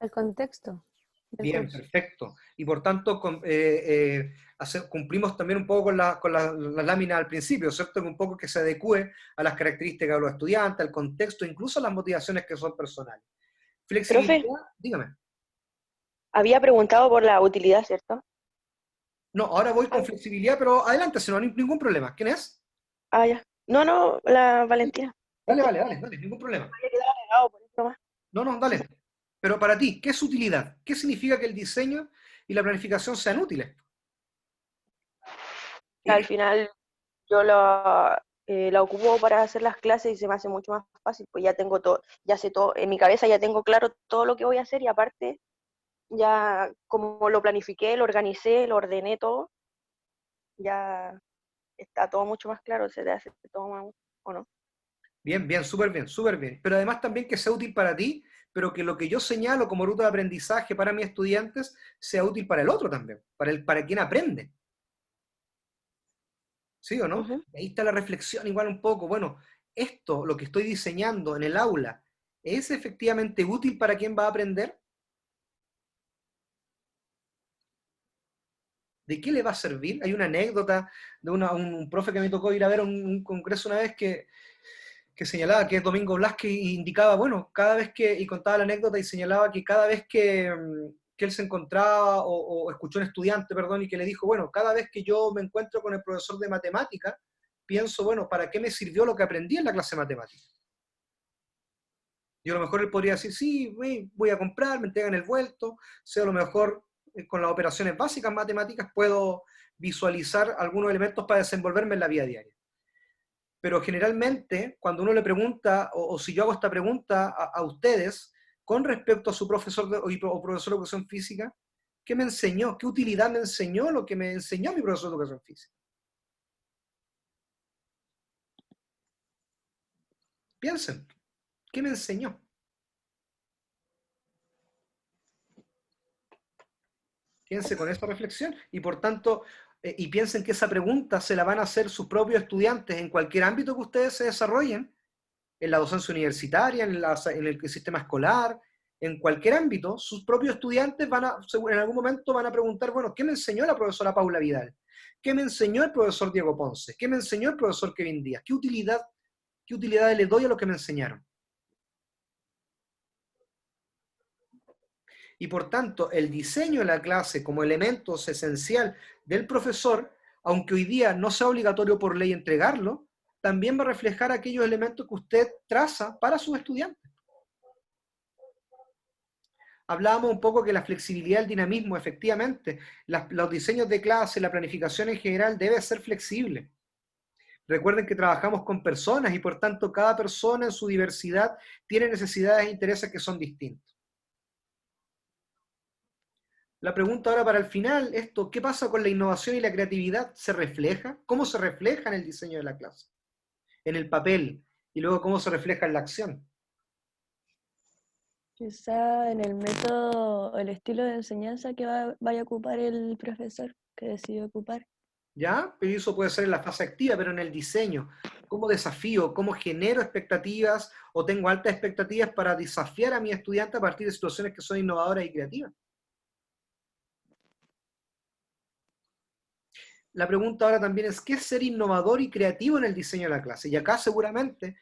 El contexto. del Bien, curso. perfecto. Y por tanto, cumplimos también un poco con la lámina al principio, ¿cierto? Que un poco que se adecue a las características de los estudiantes, al contexto, incluso a las motivaciones que son personales. Profe, Flexibilidad, dígame. había preguntado por la utilidad, ¿cierto? No, ahora voy con Ah, flexibilidad, pero adelante, si no hay ningún problema. ¿Quién es? ya. No, no, la Valentina. Es Dale, que vale, dale, dale, ningún problema. había quedado negado por eso más. No, no, dale. Pero para ti, ¿qué es utilidad? ¿Qué significa que el diseño y la planificación sean útiles? Al final yo la ocupo para hacer las clases y se me hace mucho más fácil, pues ya tengo todo, ya sé todo, en mi cabeza ya tengo claro todo lo que voy a hacer y aparte ya como lo planifiqué, lo organicé, lo ordené todo, ya está todo mucho más claro, se te hace todo más, ¿o no? Bien, bien, súper bien, súper bien. Pero además también que sea útil para ti, pero que lo que yo señalo como ruta de aprendizaje para mis estudiantes sea útil para el otro también, para quien aprende. ¿Sí o no? Ujú. Ahí está la reflexión igual un poco. Bueno, esto, lo que estoy diseñando en el aula, ¿es efectivamente útil para quien va a aprender? ¿De qué le va a servir? Hay una anécdota de un profe que me tocó ir a ver un congreso una vez que señalaba que es Domingo Blasque y indicaba, bueno, cada vez y contaba la anécdota y señalaba que cada vez que él se encontraba o escuchó un estudiante, perdón, y que le dijo, bueno, cada vez que yo me encuentro con el profesor de matemática, pienso, bueno, ¿para qué me sirvió lo que aprendí en la clase de matemática? Y a lo mejor él podría decir, sí, voy a comprar, me entregan el vuelto, sea a lo mejor con las operaciones básicas matemáticas puedo visualizar algunos elementos para desenvolverme en la vida diaria. Pero generalmente, cuando uno le pregunta, o si yo hago esta pregunta a ustedes, con respecto a su profesor o profesor de educación física, ¿qué me enseñó? ¿Qué utilidad me enseñó lo que me enseñó mi profesor de educación física? Piensen, ¿qué me enseñó? Quédense con esta reflexión y por tanto, y piensen que esa pregunta se la van a hacer sus propios estudiantes en cualquier ámbito que ustedes se desarrollen, en la docencia universitaria, en el sistema escolar, en cualquier ámbito, sus propios estudiantes en algún momento van a preguntar, bueno, ¿qué me enseñó la profesora Paula Vidal? ¿Qué me enseñó el profesor Diego Ponce? ¿Qué me enseñó el profesor Kevin Díaz? ¿Qué utilidad le doy a lo que me enseñaron? Y por tanto, el diseño de la clase como elemento esencial del profesor, aunque hoy día no sea obligatorio por ley entregarlo, también va a reflejar aquellos elementos que usted traza para sus estudiantes. Hablábamos un poco que la flexibilidad, el dinamismo, efectivamente, los diseños de clase, la planificación en general debe ser flexible. Recuerden que trabajamos con personas y por tanto cada persona en su diversidad tiene necesidades e intereses que son distintos. La pregunta ahora para el final, ¿qué pasa con la innovación y la creatividad? ¿Se refleja? ¿Cómo se refleja en el diseño de la clase? En el papel, y luego cómo se refleja en la acción. Quizá en el método, el estilo de enseñanza que vaya a ocupar el profesor, que decide ocupar. ¿Ya? Pero eso puede ser en la fase activa, pero en el diseño, ¿cómo desafío, cómo genero expectativas o tengo altas expectativas para desafiar a mi estudiante a partir de situaciones que son innovadoras y creativas? La pregunta ahora también es, ¿qué es ser innovador y creativo en el diseño de la clase? Y acá seguramente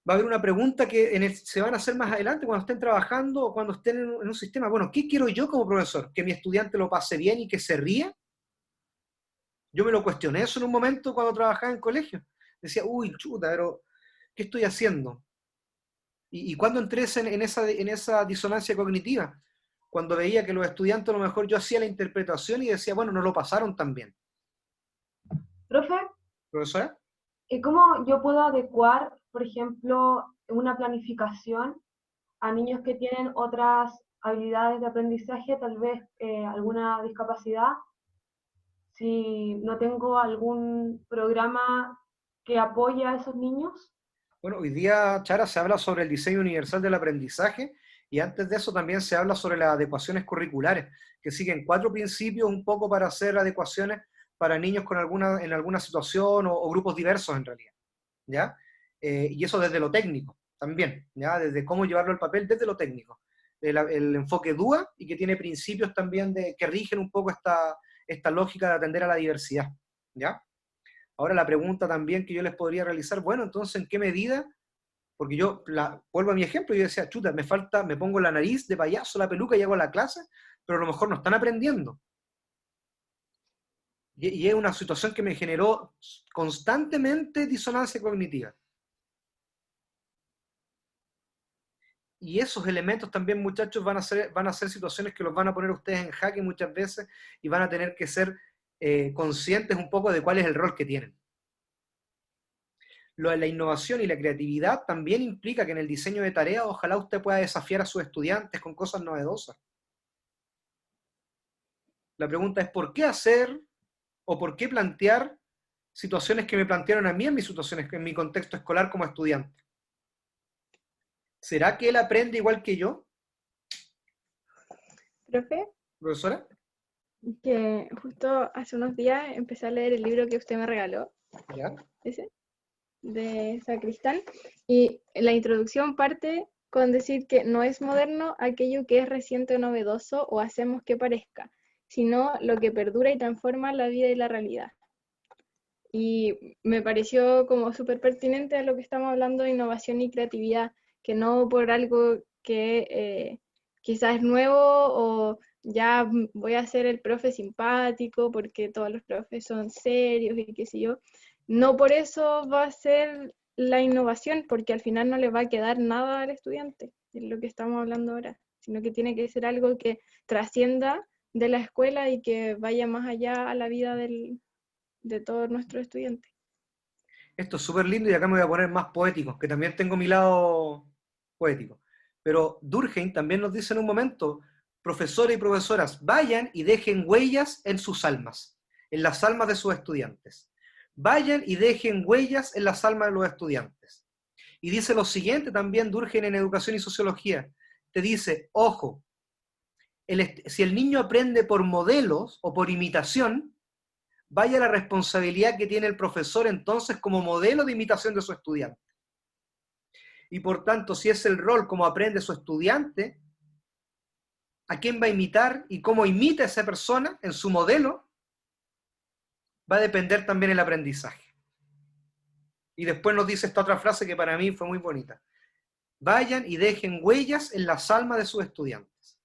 va a haber una pregunta que se van a hacer más adelante cuando estén trabajando o cuando estén en un sistema. Bueno, ¿qué quiero yo como profesor? ¿Que mi estudiante lo pase bien y que se ría? Yo me lo cuestioné eso en un momento cuando trabajaba en colegio. Decía, uy, chuta, pero ¿qué estoy haciendo? ¿Y cuándo entré en esa disonancia cognitiva? Cuando veía que los estudiantes a lo mejor yo hacía la interpretación y decía, bueno, no lo pasaron tan bien. Profe, ¿Profesora? ¿cómo yo puedo adecuar, por ejemplo, una planificación a niños que tienen otras habilidades de aprendizaje, tal vez alguna discapacidad? Si no tengo algún programa que apoye a esos niños. Bueno, hoy día, Chara, se habla sobre el diseño universal del aprendizaje y antes de eso también se habla sobre las adecuaciones curriculares, que siguen 4 principios un poco para hacer adecuaciones para niños en alguna situación o grupos diversos en realidad, ¿ya? Y eso desde lo técnico también, ¿ya? Desde cómo llevarlo al papel desde lo técnico. el enfoque DUA y que tiene principios también que rigen un poco esta lógica de atender a la diversidad, ¿ya? Ahora la pregunta también que yo les podría realizar, bueno, entonces, ¿en qué medida? Porque yo, vuelvo a mi ejemplo, yo decía, chuta, me pongo la nariz de payaso, la peluca y hago la clase, pero a lo mejor no están aprendiendo. Y es una situación que me generó constantemente disonancia cognitiva. Y esos elementos también, muchachos, van a ser situaciones que los van a poner ustedes en jaque muchas veces y van a tener que ser conscientes un poco de cuál es el rol que tienen. Lo de la innovación y la creatividad también implica que en el diseño de tareas ojalá usted pueda desafiar a sus estudiantes con cosas novedosas. La pregunta es ¿por qué hacer o por qué plantear situaciones que me plantearon a mí en mis situaciones, en mi contexto escolar como estudiante? ¿Será que él aprende igual que yo? Profe, ¿Profesora? que justo hace unos días empecé a leer el libro que usted me regaló, ¿Ya? ese, de Sacristán, y la introducción parte con decir que no es moderno aquello que es reciente o novedoso o hacemos que parezca, sino lo que perdura y transforma la vida y la realidad. Y me pareció como súper pertinente a lo que estamos hablando de innovación y creatividad, que no por algo que quizás es nuevo o ya voy a ser el profe simpático porque todos los profes son serios y qué sé yo, no por eso va a ser la innovación, porque al final no le va a quedar nada al estudiante, es lo que estamos hablando ahora, sino que tiene que ser algo que trascienda de la escuela y que vaya más allá a la vida de todos nuestros estudiantes. Esto es súper lindo y acá me voy a poner más poético, que también tengo mi lado poético. Pero Durkheim también nos dice en un momento, profesores y profesoras, vayan y dejen huellas en sus almas, en las almas de sus estudiantes. Vayan y dejen huellas en las almas de los estudiantes. Y dice lo siguiente también Durkheim en Educación y Sociología. Te dice, ojo, si el niño aprende por modelos o por imitación, vaya la responsabilidad que tiene el profesor entonces como modelo de imitación de su estudiante. Y por tanto, si es el rol como aprende su estudiante, a quién va a imitar y cómo imita a esa persona en su modelo, va a depender también el aprendizaje. Y después nos dice esta otra frase que para mí fue muy bonita. Vayan y dejen huellas en las almas de sus estudiantes.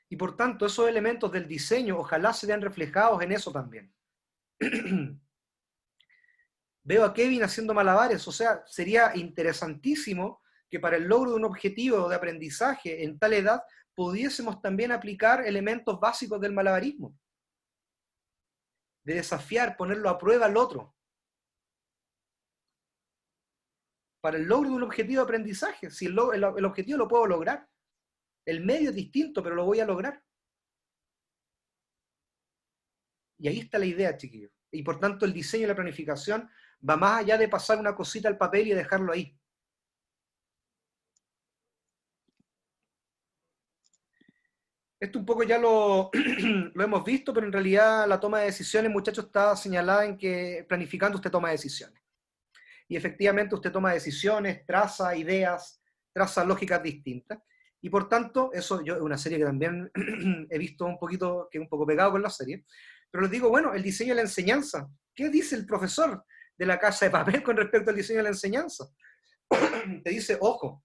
Y por tanto, esos elementos del diseño ojalá se vean reflejados en eso también. Veo a Kevin haciendo malabares, o sea, sería interesantísimo que para el logro de un objetivo de aprendizaje en tal edad pudiésemos también aplicar elementos básicos del malabarismo. De desafiar, ponerlo a prueba al otro. Para el logro de un objetivo de aprendizaje, si el objetivo lo puedo lograr. El medio es distinto, pero lo voy a lograr. Y ahí está la idea, chiquillos. Y por tanto el diseño y la planificación va más allá de pasar una cosita al papel y dejarlo ahí. Esto un poco ya lo hemos visto, pero en realidad la toma de decisiones, muchachos, está señalada en que planificando usted toma decisiones. Y efectivamente usted toma decisiones, traza ideas, traza lógicas distintas. Y por tanto, eso yo es una serie que también he visto un poquito, que es un poco pegado con la serie, pero les digo, bueno, el diseño de la enseñanza. ¿Qué dice el profesor de la Casa de Papel con respecto al diseño de la enseñanza? Te dice, ojo,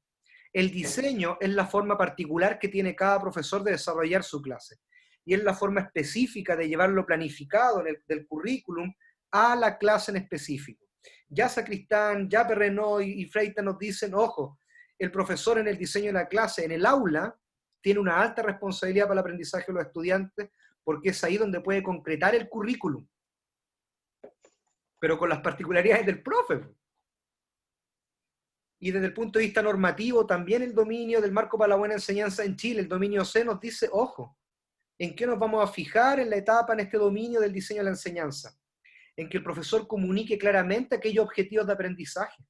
el diseño es la forma particular que tiene cada profesor de desarrollar su clase. Y es la forma específica de llevarlo planificado del currículum a la clase en específico. Ya Sacristán, ya Perrenot y Freitas nos dicen, ojo, el profesor en el diseño de la clase, en el aula, tiene una alta responsabilidad para el aprendizaje de los estudiantes, porque es ahí donde puede concretar el currículum, pero con las particularidades del profe. Y desde el punto de vista normativo, también el dominio del marco para la buena enseñanza en Chile, el dominio C, nos dice, ojo, ¿en qué nos vamos a fijar en la etapa, en este dominio del diseño de la enseñanza? En que el profesor comunique claramente aquellos objetivos de aprendizaje.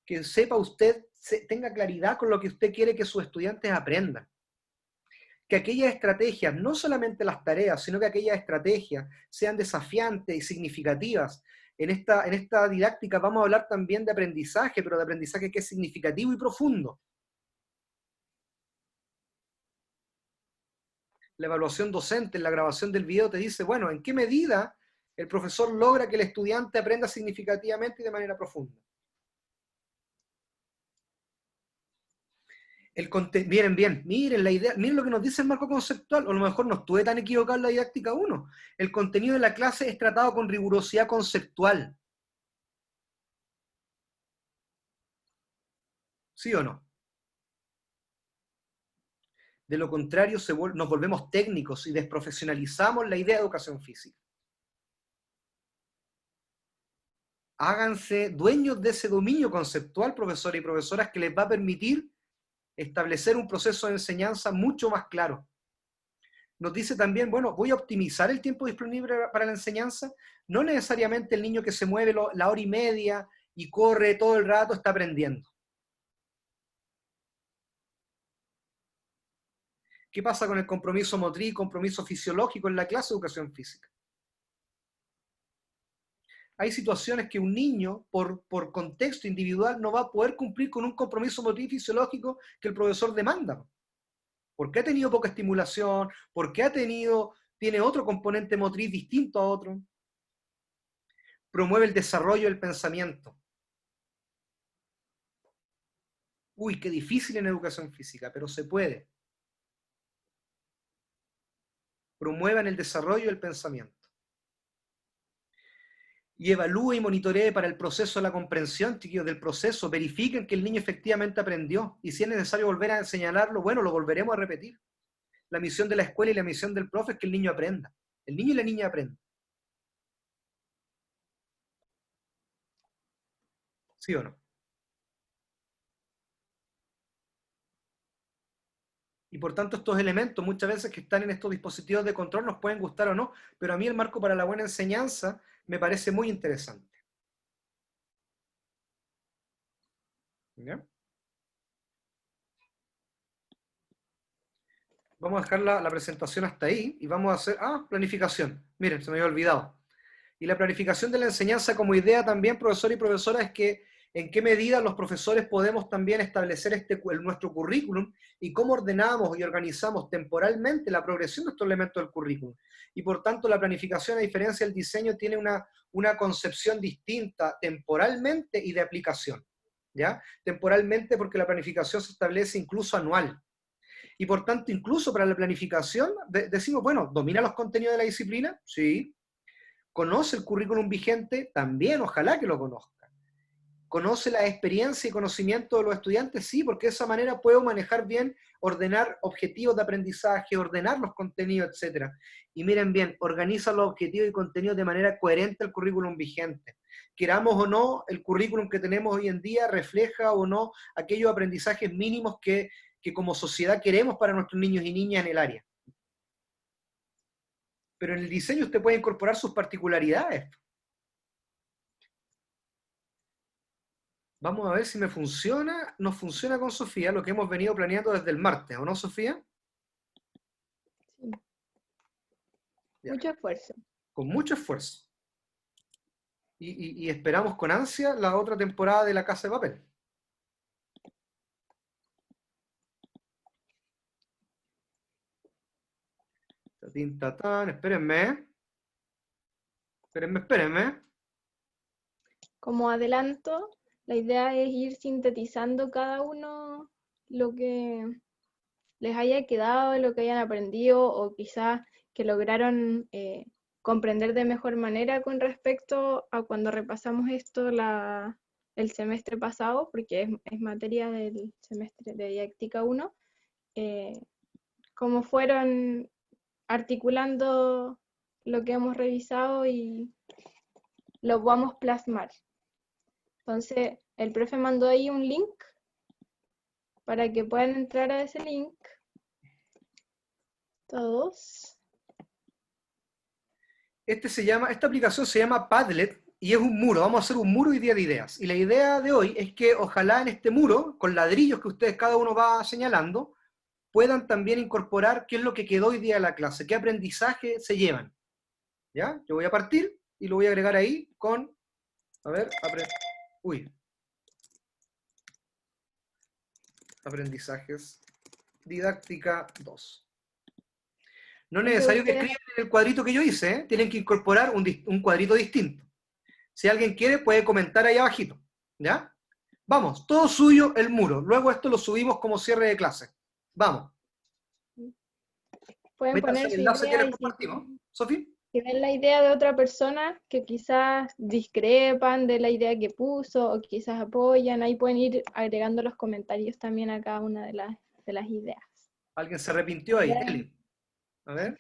Que sepa usted, tenga claridad con lo que usted quiere que sus estudiantes aprendan. Que aquellas estrategias, no solamente las tareas, sino que aquellas estrategias sean desafiantes y significativas, En esta didáctica vamos a hablar también de aprendizaje, pero de aprendizaje que es significativo y profundo. La evaluación docente, en la grabación del video, te dice, bueno, ¿en qué medida el profesor logra que el estudiante aprenda significativamente y de manera profunda? Miren la idea, miren lo que nos dice el marco conceptual, o a lo mejor no estuve tan equivocado en la didáctica 1. El contenido de la clase es tratado con rigurosidad conceptual. ¿Sí o no? De lo contrario, nos volvemos técnicos y desprofesionalizamos la idea de educación física. Háganse dueños de ese dominio conceptual, profesores y profesoras, que les va a permitir establecer un proceso de enseñanza mucho más claro. Nos dice también, bueno, voy a optimizar el tiempo disponible para la enseñanza. No necesariamente el niño que se mueve la hora y media y corre todo el rato está aprendiendo. ¿Qué pasa con el compromiso motriz, compromiso fisiológico en la clase de educación física? Hay situaciones que un niño, por contexto individual, no va a poder cumplir con un compromiso motriz fisiológico que el profesor demanda. Porque ha tenido poca estimulación, porque tiene otro componente motriz distinto a otro. Promueve el desarrollo del pensamiento. Uy, qué difícil en educación física, pero se puede. Promuevan el desarrollo del pensamiento. Y evalúe y monitoree para el proceso de la comprensión, chiquillos, del proceso. Verifiquen que el niño efectivamente aprendió. Y si es necesario volver a señalarlo, bueno, lo volveremos a repetir. La misión de la escuela y la misión del profe es que el niño aprenda. El niño y la niña aprendan. ¿Sí o no? Y por tanto estos elementos muchas veces que están en estos dispositivos de control nos pueden gustar o no, pero a mí el marco para la buena enseñanza me parece muy interesante. ¿Ya? Vamos a dejar la presentación hasta ahí y vamos a hacer... planificación. Miren, se me había olvidado. Y la planificación de la enseñanza como idea también, profesor y profesora, es que en qué medida los profesores podemos también establecer nuestro currículum y cómo ordenamos y organizamos temporalmente la progresión de estos elementos del currículum. Y por tanto la planificación, a diferencia del diseño, tiene una concepción distinta temporalmente y de aplicación. ¿Ya? Temporalmente porque la planificación se establece incluso anual. Y por tanto, incluso para la planificación, decimos, bueno, ¿domina los contenidos de la disciplina? Sí. ¿Conoce el currículum vigente? También, ojalá que lo conozca. ¿Conoce la experiencia y conocimiento de los estudiantes? Sí, porque de esa manera puedo manejar bien, ordenar objetivos de aprendizaje, ordenar los contenidos, etc. Y miren bien, organiza los objetivos y contenidos de manera coherente al currículum vigente. Queramos o no, el currículum que tenemos hoy en día refleja o no aquellos aprendizajes mínimos que como sociedad queremos para nuestros niños y niñas en el área. Pero en el diseño usted puede incorporar sus particularidades. Vamos a ver si me funciona. Nos funciona con Sofía lo que hemos venido planeando desde el martes, ¿o no, Sofía? Sí. Ya. Mucho esfuerzo. Con mucho esfuerzo. Y esperamos con ansia la otra temporada de La Casa de Papel. Tatín, tatán, espérenme. Espérenme. Como adelanto, la idea es ir sintetizando cada uno lo que les haya quedado, lo que hayan aprendido o quizás que lograron comprender de mejor manera con respecto a cuando repasamos esto el semestre pasado, porque es materia del semestre de didáctica 1, cómo fueron articulando lo que hemos revisado y lo vamos a plasmar. Entonces, el profe mandó ahí un link para que puedan entrar a ese link todos. Esta aplicación se llama Padlet y es un muro. Vamos a hacer un muro hoy día de ideas. Y la idea de hoy es que ojalá en este muro, con ladrillos que ustedes cada uno va señalando, puedan también incorporar qué es lo que quedó hoy día de la clase, qué aprendizaje se llevan. ¿Ya? Yo voy a partir y lo voy a agregar ahí con A ver, aprendizajes, didáctica 2. No es necesario que escriban en el cuadrito que yo hice, ¿eh? Tienen que incorporar un cuadrito distinto. Si alguien quiere, puede comentar ahí abajito, ¿ya? Vamos, todo suyo el muro. Luego esto lo subimos como cierre de clase. Vamos. Pueden Métanse poner el su enlace que idea les y compartimos. ¿Sofi? si ven la idea de otra persona que quizás discrepan de la idea que puso o quizás apoyan, ahí pueden ir agregando los comentarios también a cada una de las ideas. ¿Alguien se arrepintió ahí? Ya. Eli. A ver.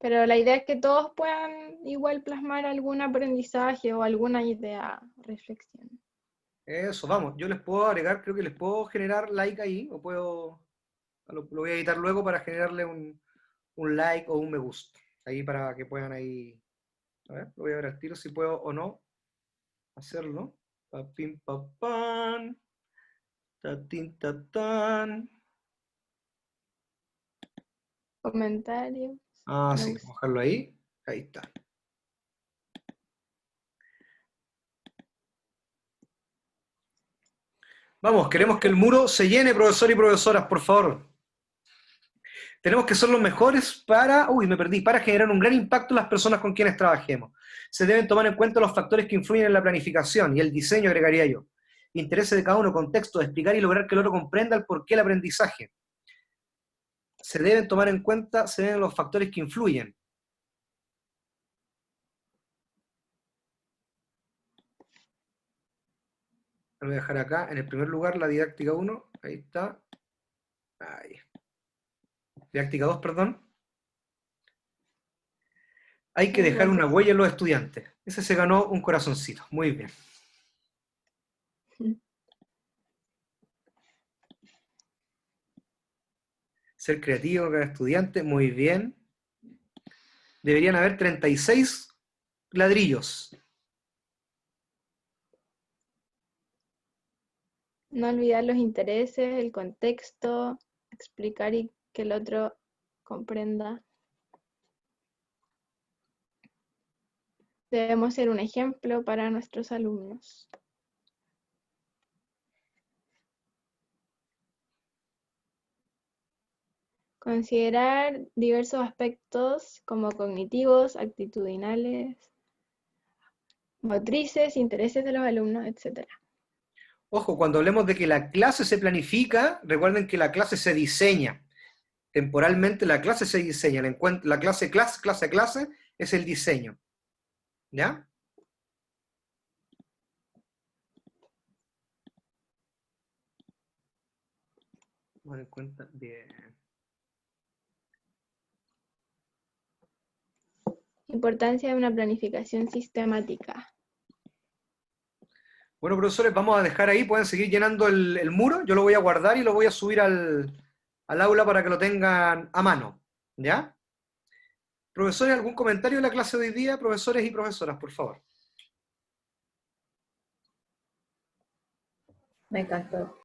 Pero la idea es que todos puedan igual plasmar algún aprendizaje o alguna idea, reflexión. Eso, vamos. Yo les puedo agregar, creo que les puedo generar like ahí, o puedo, lo voy a editar luego para generarle un like o un me gusta. Ahí para que puedan ahí, a ver, lo voy a ver al tiro si puedo o no hacerlo. Papim, papán, tatín, tatán. Comentarios. Ah, me sí, gusta. vamos a dejarlo ahí. Ahí está. Vamos, queremos que el muro se llene, profesor y profesoras, por favor. Tenemos que ser los mejores para generar un gran impacto en las personas con quienes trabajemos. Se deben tomar en cuenta los factores que influyen en la planificación y el diseño, agregaría yo. Intereses de cada uno, contexto, de explicar y lograr que el otro comprenda el porqué del aprendizaje. Se deben tomar en cuenta, los factores que influyen. Lo voy a dejar acá, en el primer lugar, la didáctica 1, ahí está. Ahí. Didáctica 2, perdón. Hay que dejar una huella en los estudiantes. Ese se ganó un corazoncito. Muy bien. Ser creativo cada estudiante, muy bien. Deberían haber 36 ladrillos. No olvidar los intereses, el contexto, explicar y que el otro comprenda. Debemos ser un ejemplo para nuestros alumnos. Considerar diversos aspectos como cognitivos, actitudinales, motrices, intereses de los alumnos, etc. Ojo, cuando hablemos de que la clase se planifica, recuerden que la clase se diseña. Temporalmente la clase se diseña. La clase es el diseño. ¿Ya? Tomar en cuenta, bien. Importancia de una planificación sistemática. Bueno, profesores, vamos a dejar ahí, pueden seguir llenando el muro, yo lo voy a guardar y lo voy a subir al aula para que lo tengan a mano, ¿ya? Profesores, ¿algún comentario de la clase de hoy día? Profesores y profesoras, por favor. Me encantó.